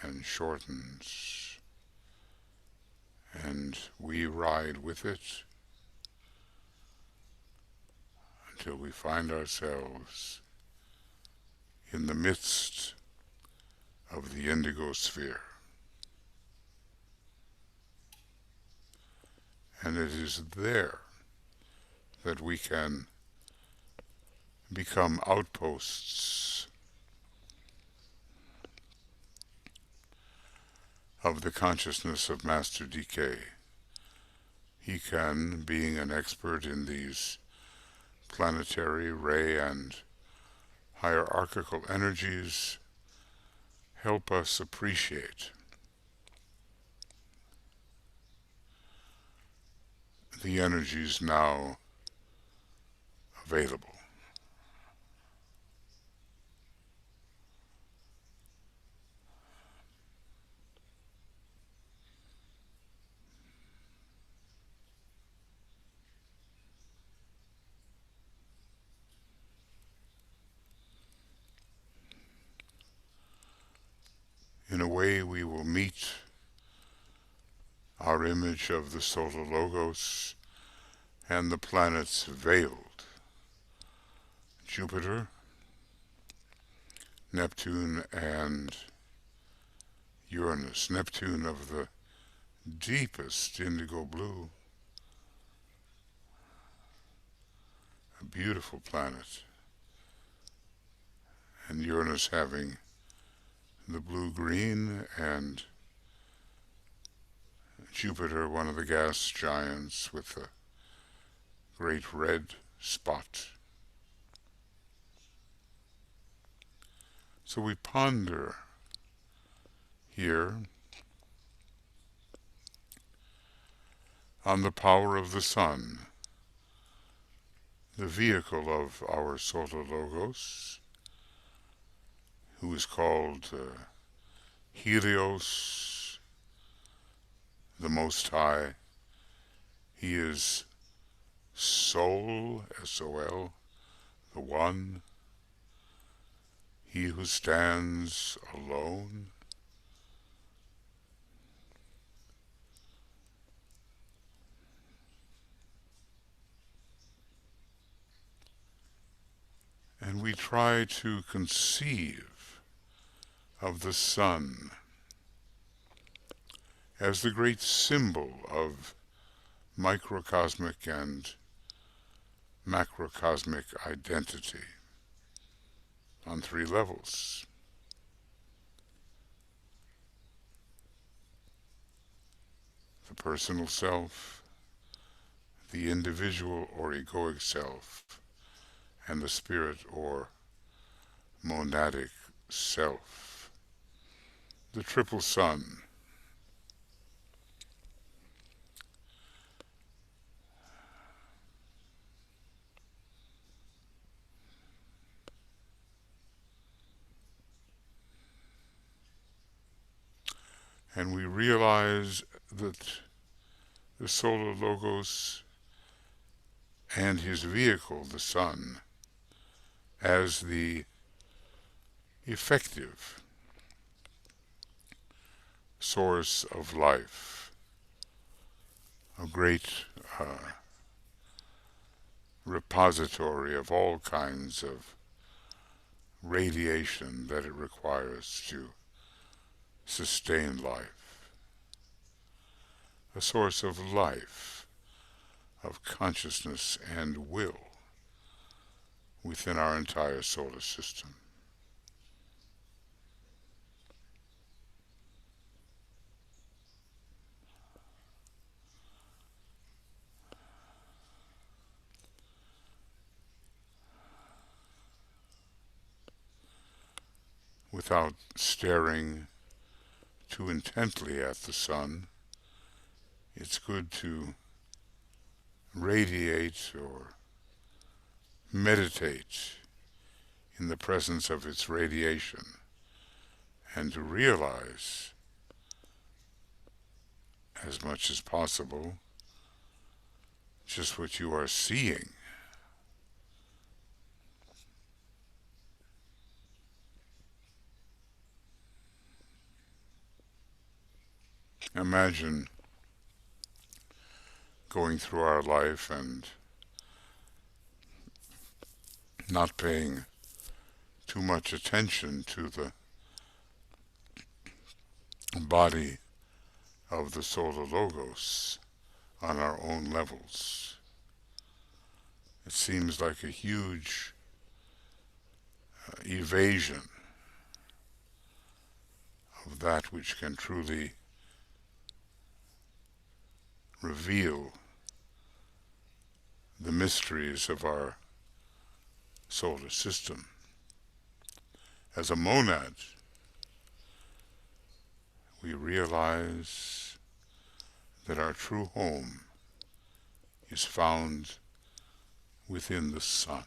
and shortens, and we ride with it until we find ourselves in the midst of the indigo sphere. And it is there that we can become outposts of the consciousness of Master DK. He can, being an expert in these planetary, ray, and hierarchical energies, help us appreciate the energies now available. In a way, we will meet our image of the solar logos and the planets veiled. Jupiter, Neptune, and Uranus. Neptune of the deepest indigo blue, a beautiful planet, and Uranus having the blue-green, and Jupiter, one of the gas giants, with a great red spot. So we ponder here on the power of the sun, the vehicle of our solar logos, who is called Helios, the Most High. He is Soul, S-O-L, the One, He who stands alone. And we try to conceive of the sun as the great symbol of microcosmic and macrocosmic identity on three levels. The personal self, the individual or egoic self, and the spirit or monadic self. The triple sun. And we realize that the solar logos and his vehicle, the sun, as the effective source of life, a great repository of all kinds of radiation that it requires to sustain life, a source of life, of consciousness and will within our entire solar system. Without staring too intently at the sun, it's good to radiate or meditate in the presence of its radiation and to realize as much as possible just what you are seeing. Imagine going through our life and not paying too much attention to the body of the solar logos on our own levels. It seems like a huge evasion of that which can truly reveal the mysteries of our solar system. As a monad, we realize that our true home is found within the sun.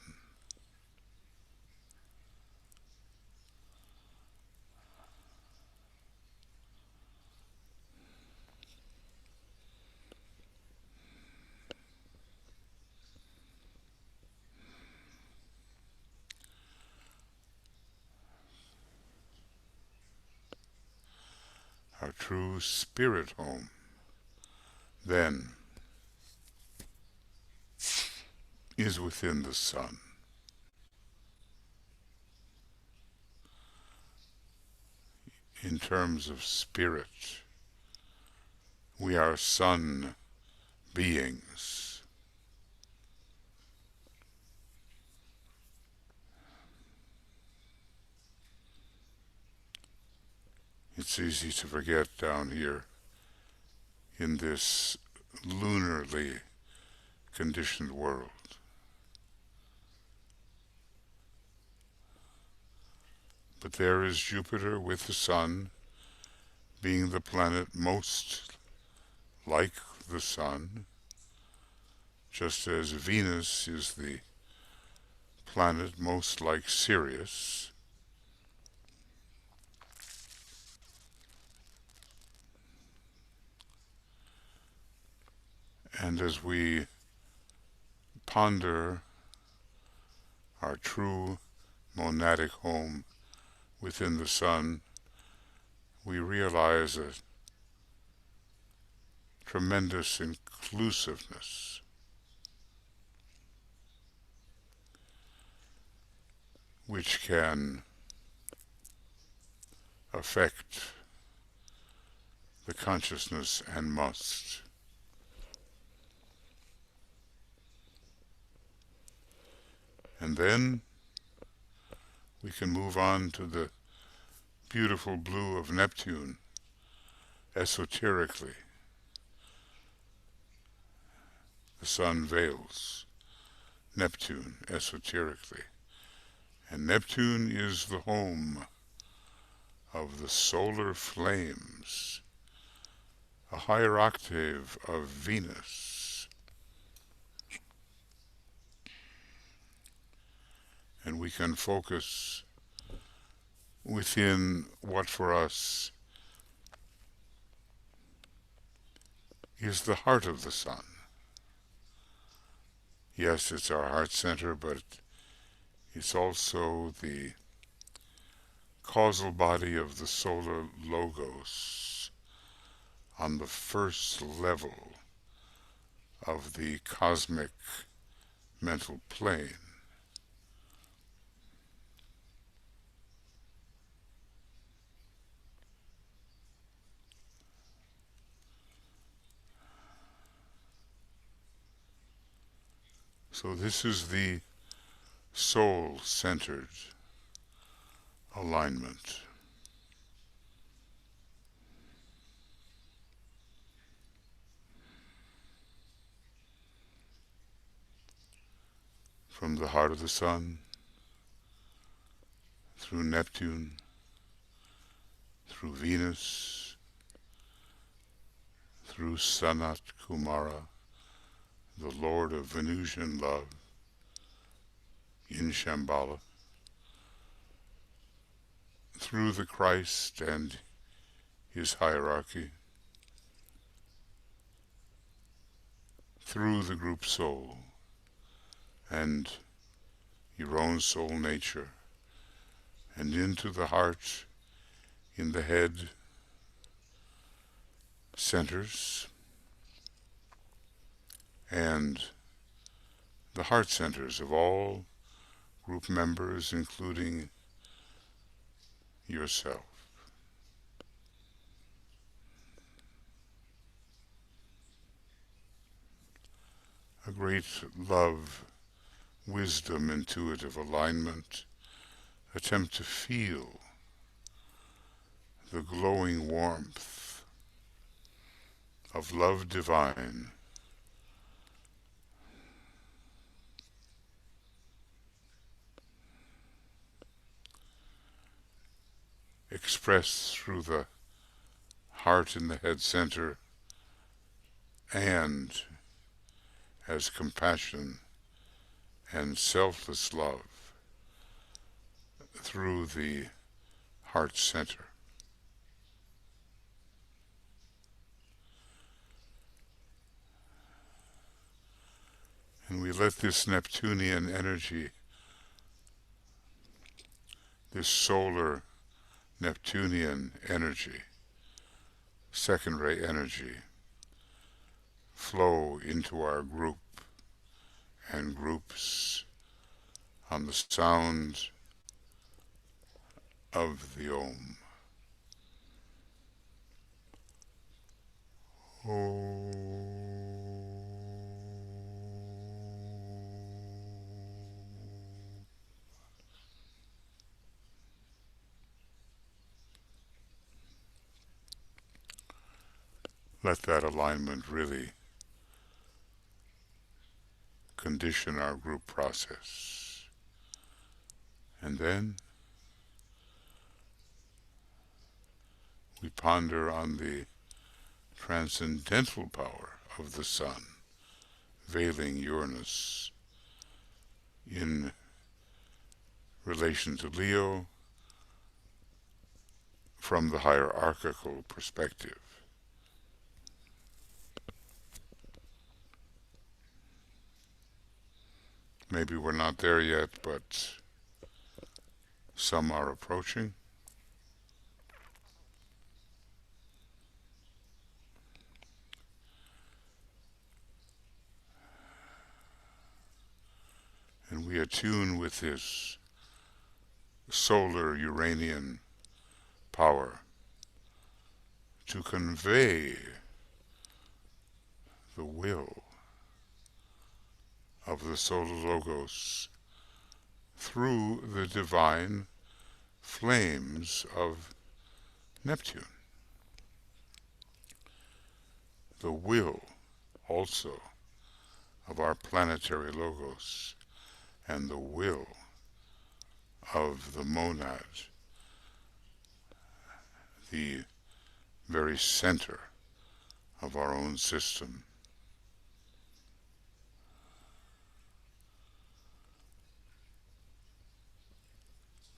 Our true spirit home, then, is within the sun. In terms of spirit, we are sun beings. It's easy to forget down here in this lunarly conditioned world. But there is Jupiter with the sun, being the planet most like the sun, just as Venus is the planet most like Sirius. And as we ponder our true monadic home within the sun, we realize a tremendous inclusiveness, which can affect the consciousness and must. And then we can move on to the beautiful blue of Neptune, esoterically. The sun veils Neptune esoterically. And Neptune is the home of the solar flames, a higher octave of Venus. And we can focus within what for us is the heart of the sun. Yes, it's our heart center, but it's also the causal body of the solar logos on the first level of the cosmic mental plane. So this is the soul-centered alignment. From the heart of the sun, through Neptune, through Venus, through Sanat Kumara, the Lord of Venusian love, in Shambhala, through the Christ and his hierarchy, through the group soul and your own soul nature, and into the heart, in the head centers, and the heart centers of all group members, including yourself. A great love, wisdom, intuitive alignment. Attempt to feel the glowing warmth of love divine expressed through the heart in the head center and as compassion and selfless love through the heart center. And we let this Neptunian energy, this solar Neptunian energy, second ray energy, flow into our group and groups on the sound of the Om. Let that alignment really condition our group process. And then we ponder on the transcendental power of the sun, veiling Uranus in relation to Leo from the hierarchical perspective. Maybe we're not there yet, but some are approaching. And we attune with this solar Uranian power to convey the will of the solar logos through the divine flames of Neptune. The will also of our planetary logos and the will of the monad, the very center of our own system.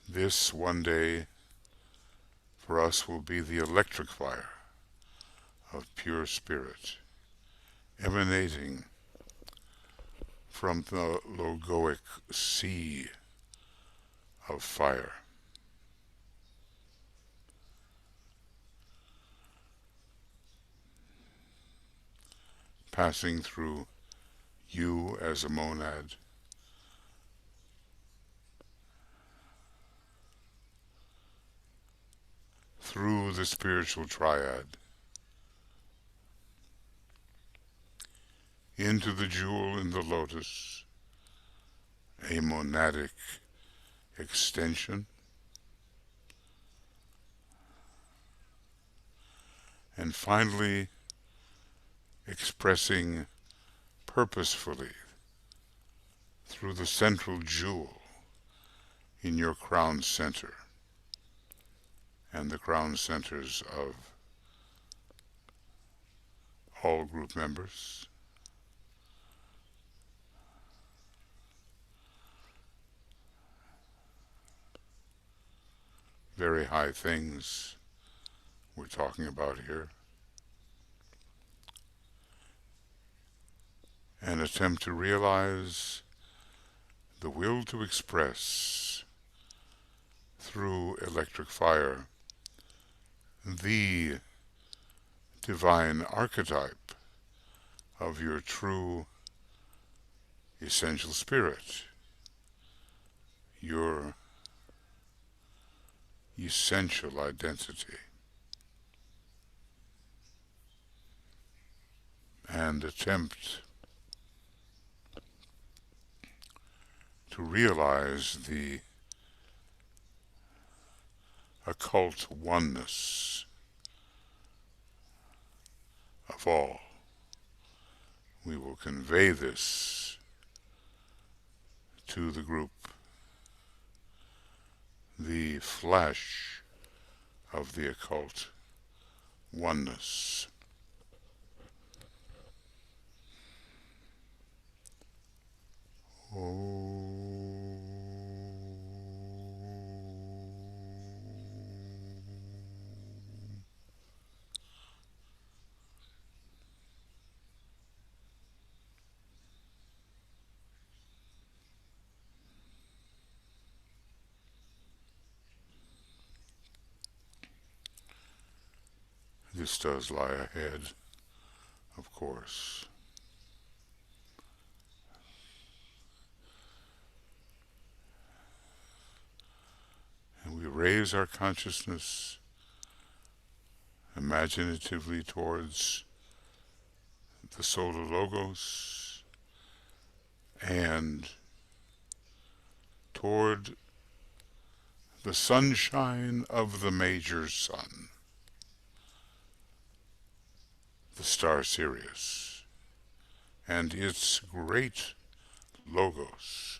This one day for us will be the electric fire of pure spirit. emanating from the logoic sea of fire. Passing through you as a monad, through the spiritual triad, into the jewel in the lotus, a monadic extension, and finally expressing purposefully through the central jewel in your crown center and the crown centers of all group members. Very high things we're talking about here. And attempt to realize the will to express through electric fire the divine archetype of your true essential spirit, your essential identity, and attempt to realize the occult oneness of all. We will convey this to the group, the flash of the occult oneness. This does lie ahead, of course. And we raise our consciousness imaginatively towards the solar logos and toward the sunshine of the major sun, the star Sirius, and its great logos,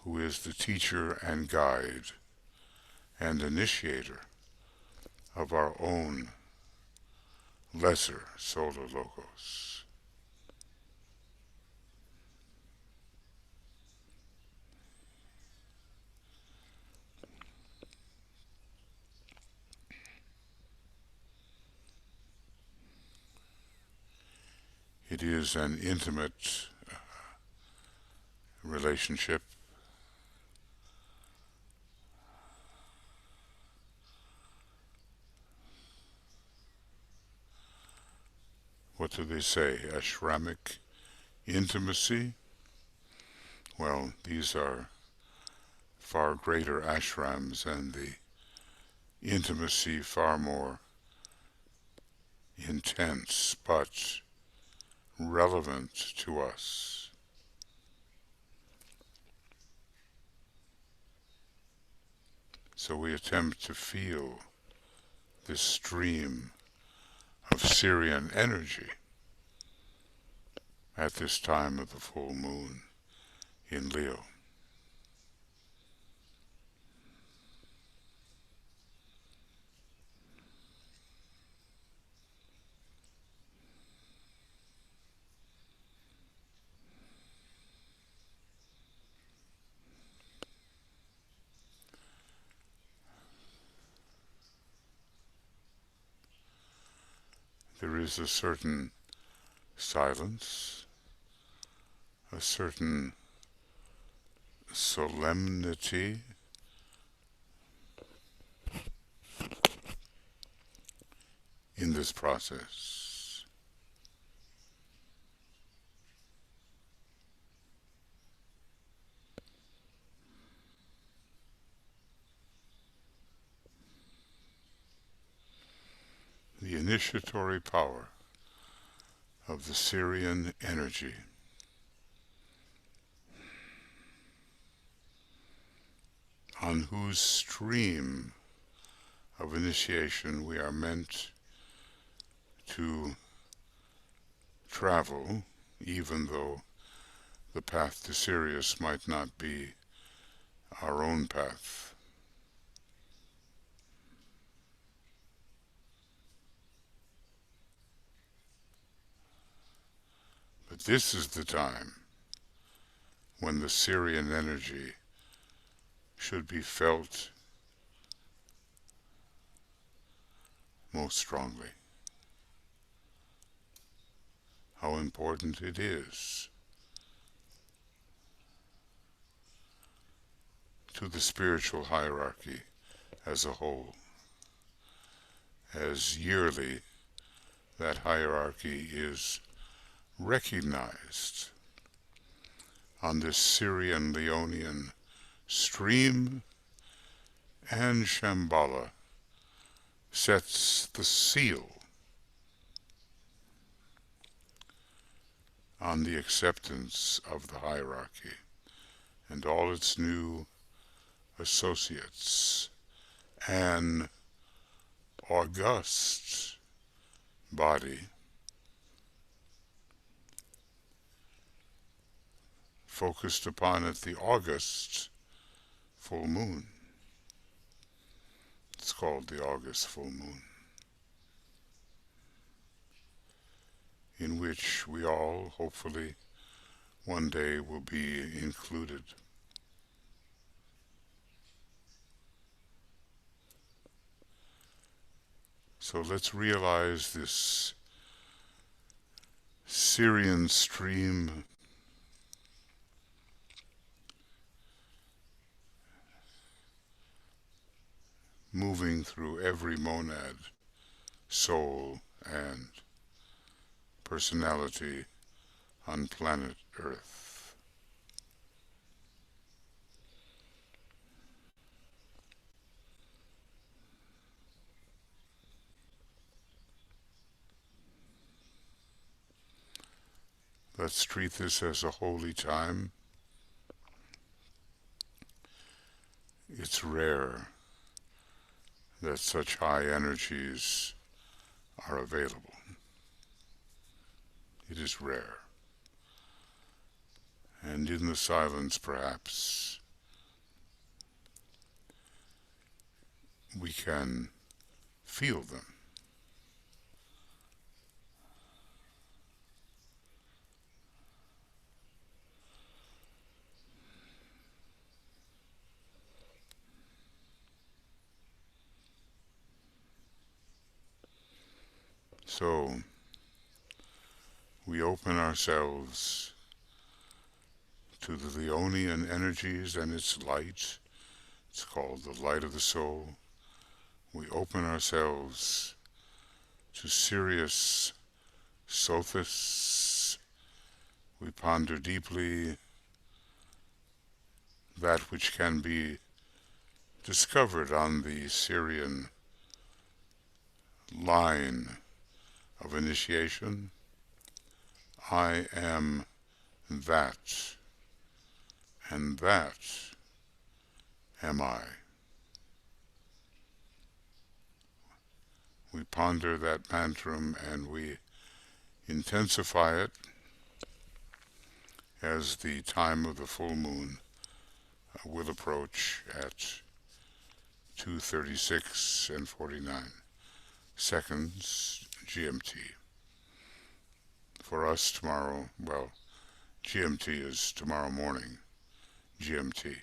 who is the teacher and guide and initiator of our own lesser solar logos. It is an intimate relationship. What do they say? Ashramic intimacy? Well, these are far greater ashrams and the intimacy far more intense, but relevant to us. So we attempt to feel this stream of Syrian energy at this time of the full moon in Leo. There is a certain silence, a certain solemnity in this process. The initiatory power of the Sirian energy on whose stream of initiation we are meant to travel, even though the path to Sirius might not be our own path. But this is the time when the Sirian energy should be felt most strongly. How important it is to the spiritual hierarchy as a whole, as yearly that hierarchy is recognized on this Syrian-Leonian stream, and Shambhala sets the seal on the acceptance of the hierarchy and all its new associates, an august body focused upon at the August full moon. It's called the August full moon, in which we all, hopefully, one day will be included. So let's realize this Sirian stream moving through every monad, soul, and personality on planet Earth. Let's treat this as a holy time. It's rare that such high energies are available. It is rare. And in the silence, perhaps, we can feel them. So, we open ourselves to the Leonian energies and its light. It's called the light of the soul. We open ourselves to Sirius Sothis. We ponder deeply that which can be discovered on the Sirian line of initiation. I am that, and that am I. We ponder that mantram and we intensify it as the time of the full moon will approach at 2:36 and 49 seconds GMT. For us tomorrow, well, GMT is tomorrow morning, GMT.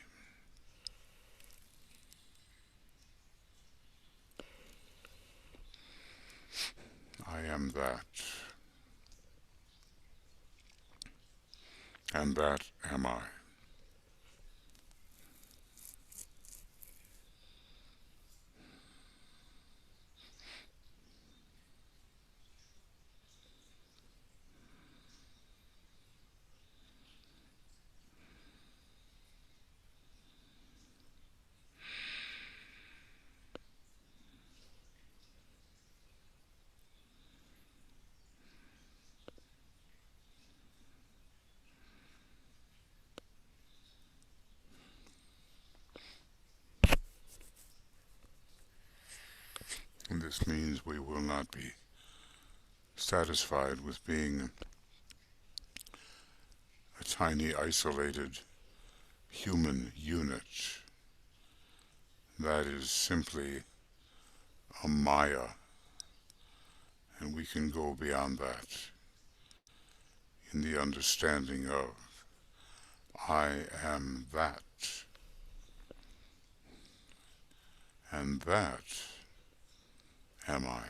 I am that. and that am I. And this means we will not be satisfied with being a tiny, isolated human unit. That is simply a Maya, and we can go beyond that in the understanding of I am that, and that am I.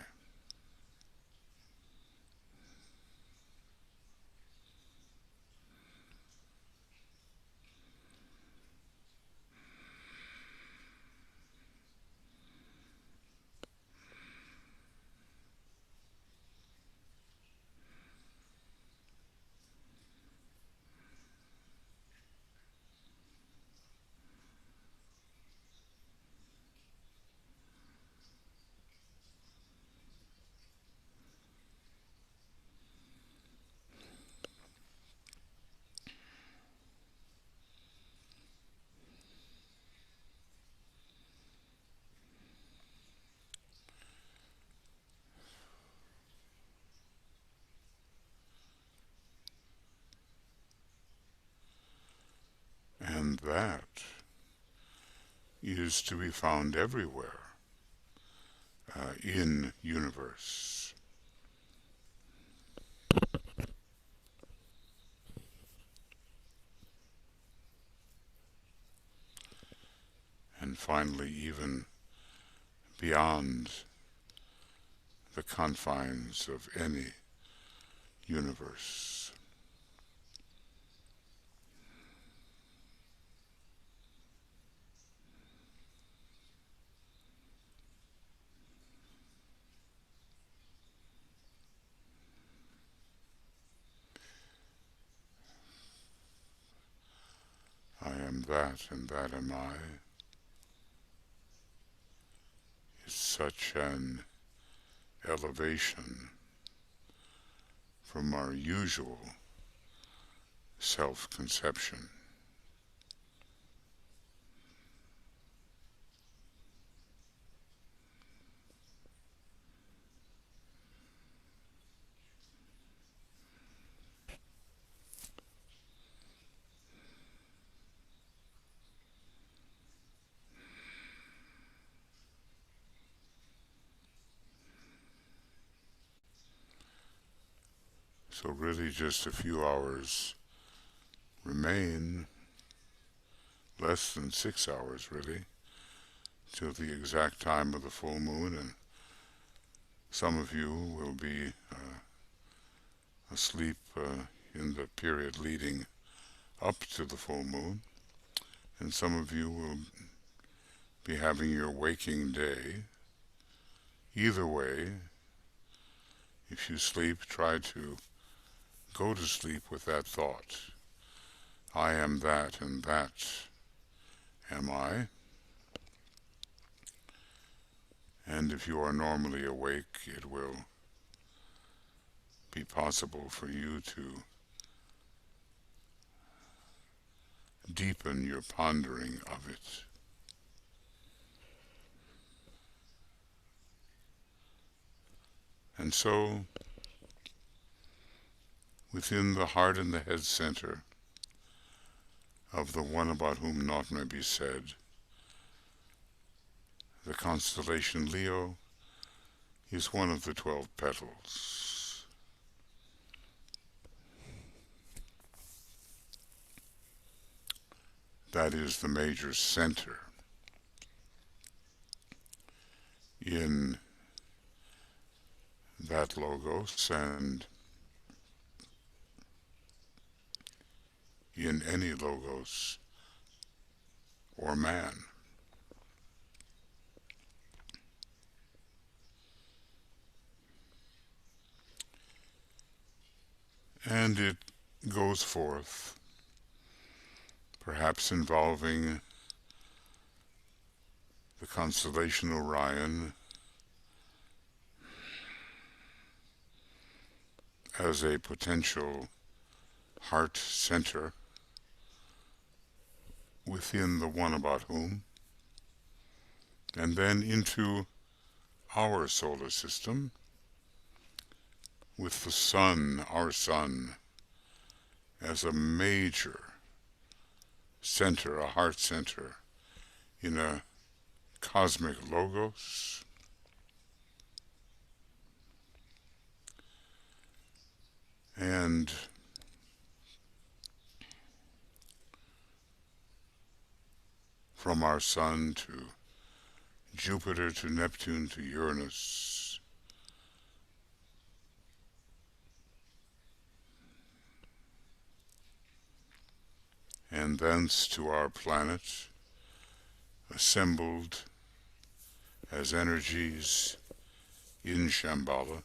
And that is to be found everywhere in universe. And finally, even beyond the confines of any universe. I am that, and that am I, is such an elevation from our usual self-conception. So really just a few hours remain, less than 6 hours really, till the exact time of the full moon, and some of you will be asleep in the period leading up to the full moon, and some of you will be having your waking day. Either way, if you sleep, try to go to sleep with that thought. I am that, and that am I. And if you are normally awake, it will be possible for you to deepen your pondering of it. And so, within the heart and the head center of the one about whom naught may be said, the constellation Leo is one of the 12 petals. That is the major center in that logos, and in any logos or man. And it goes forth, perhaps involving the constellation Orion as a potential heart center within the one about whom, and then into our solar system with the sun, our sun, as a major center, a heart center in a cosmic logos. And from our sun to Jupiter to Neptune to Uranus, and thence to our planet, assembled as energies in Shambhala,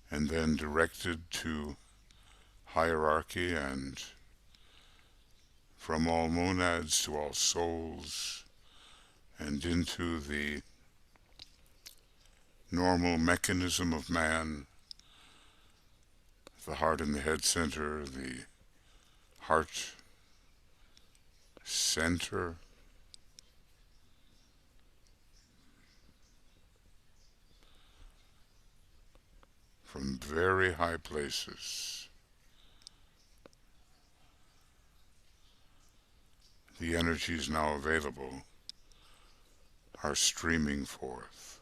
and then directed to hierarchy, and from all monads to all souls, and into the normal mechanism of man, the heart and the head center, the heart center, from very high places. The energies now available are streaming forth.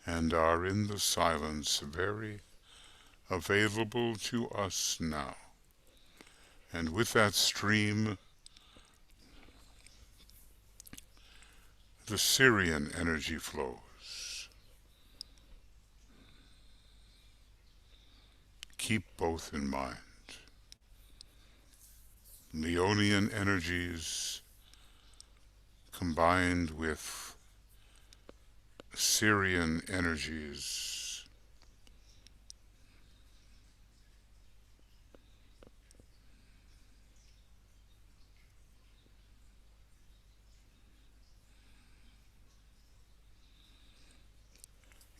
And are in the silence very available to us now. And with that stream, the Sirian energy flows. Keep both in mind. Leonian energies combined with Sirian energies,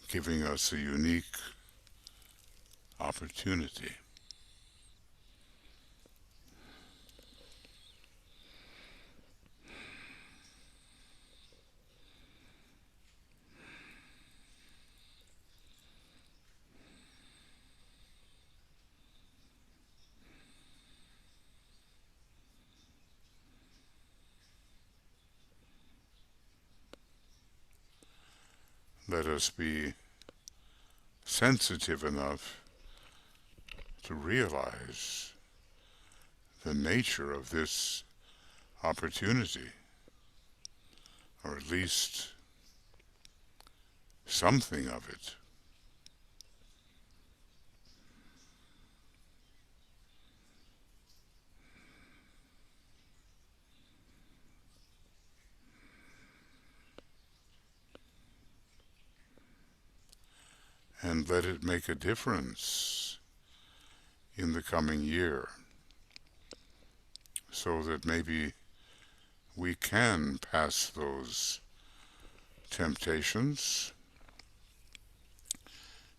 giving us a unique opportunity. Let us be sensitive enough to realize the nature of this opportunity, or at least something of it. And let it make a difference in the coming year, so that maybe we can pass those temptations,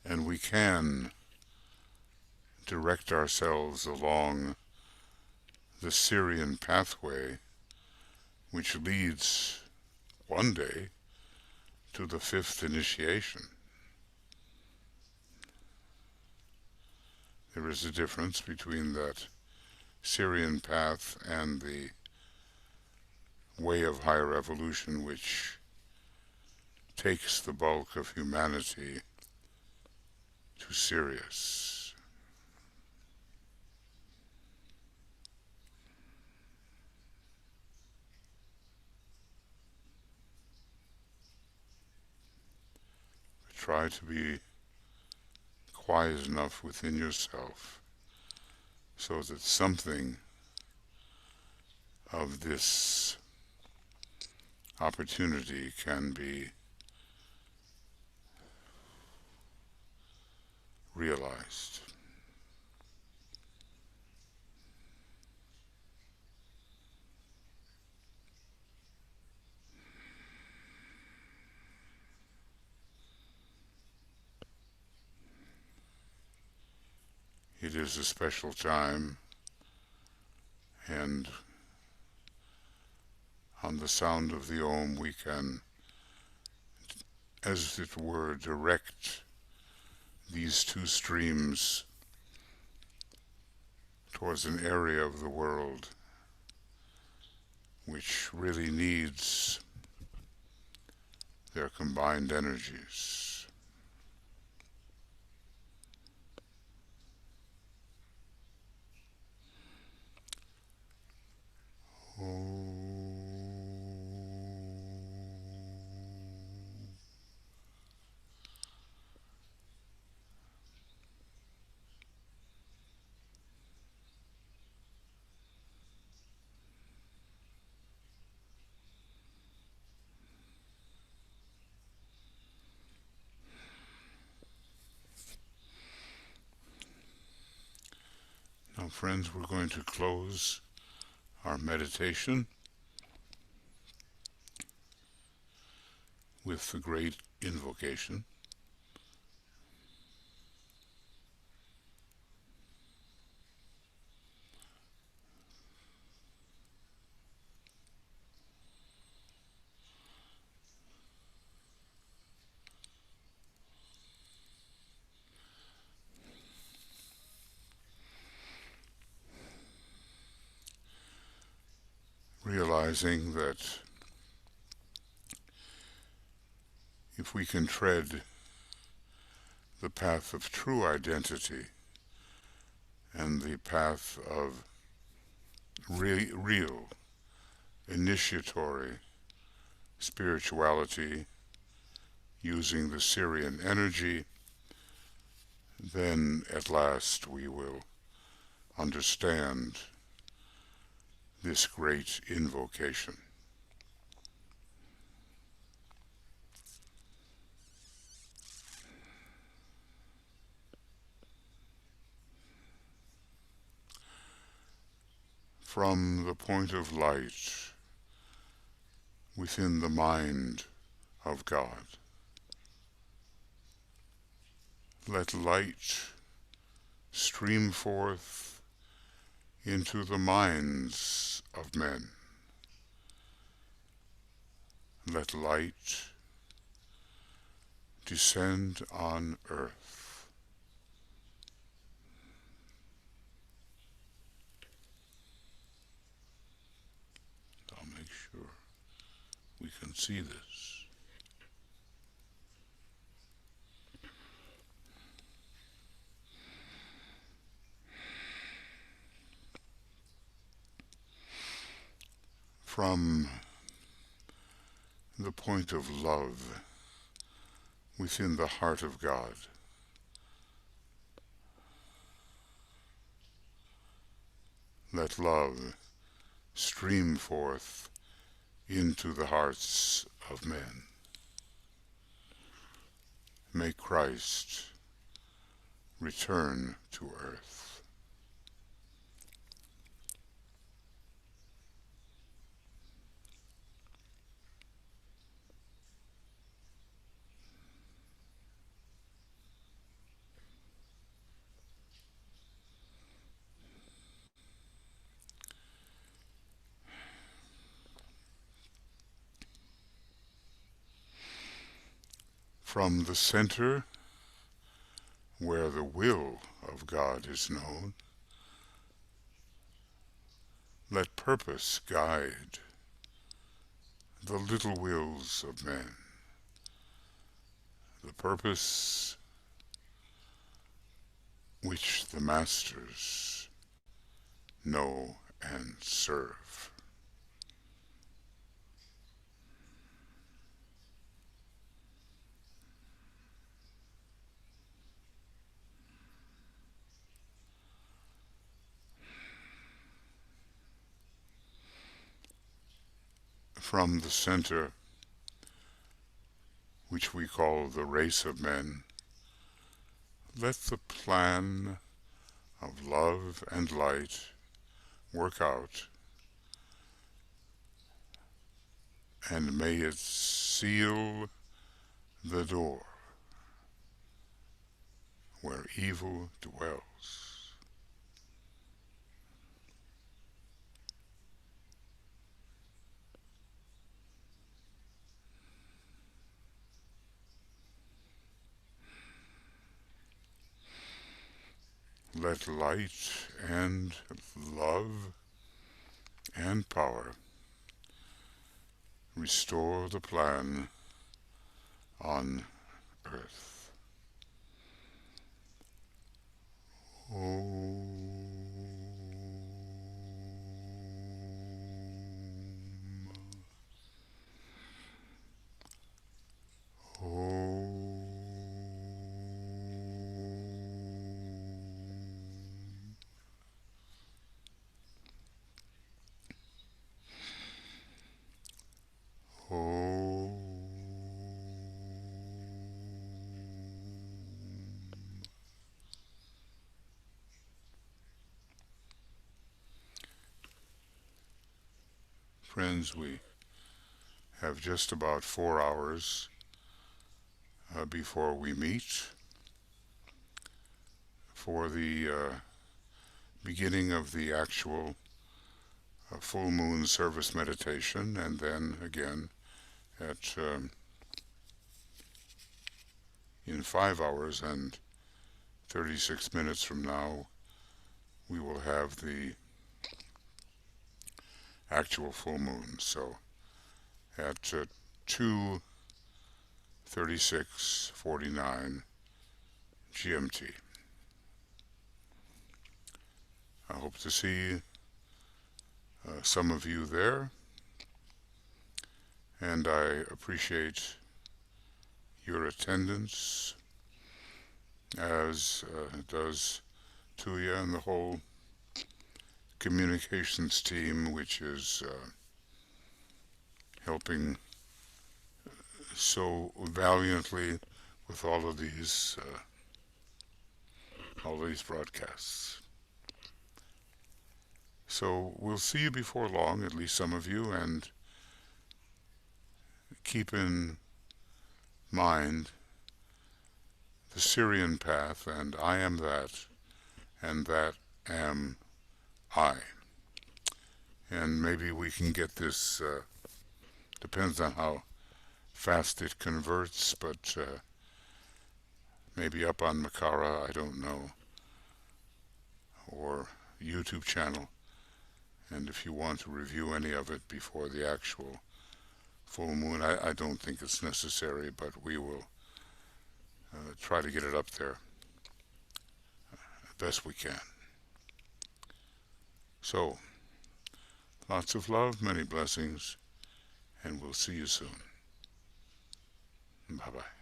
and we can direct ourselves along the Sirian pathway, which leads one day to the fifth initiation. There is a difference between that Sirian path and the way of higher evolution, which takes the bulk of humanity to Sirius. try to be quiet enough within yourself so that something of this opportunity can be realized. It is a special time, and on the sound of the Om we can, as it were, direct these two streams towards an area of the world which really needs their combined energies. Now, friends, we're going to close our meditation with the great invocation. Realizing that if we can tread the path of true identity and the path of real initiatory spirituality using the Syrian energy, then at last we will understand this great invocation. From the point of light within the mind of God, let light stream forth into the minds of men. Let light descend on earth. I'll make sure we can see this. From the point of love within the heart of God, let love stream forth into the hearts of men. May Christ return to earth. From the center, where the will of God is known, let purpose guide the little wills of men, the purpose which the masters know and serve. from the center, which we call the race of men, let the plan of love and light work out, and may it seal the door where evil dwells. Let light and love and power restore the plan on earth. Friends, we have just about 4 hours before we meet for the beginning of the actual full moon service meditation, and then again at in 5 hours and 36 minutes from now we will have the actual full moon. So at 2:36:49 GMT. I hope to see some of you there, and I appreciate your attendance, as does Tuya and the whole communications team, which is helping so valiantly with all of these broadcasts. So we'll see you before long, at least some of you, and keep in mind the Syrian path, and I am that, and that am I. And maybe we can get this, depends on how fast it converts, but maybe up on Makara, I don't know, or YouTube channel. And if you want to review any of it before the actual full moon, I don't think it's necessary, but we will try to get it up there best we can. So, lots of love, many blessings, and we'll see you soon. Bye-bye.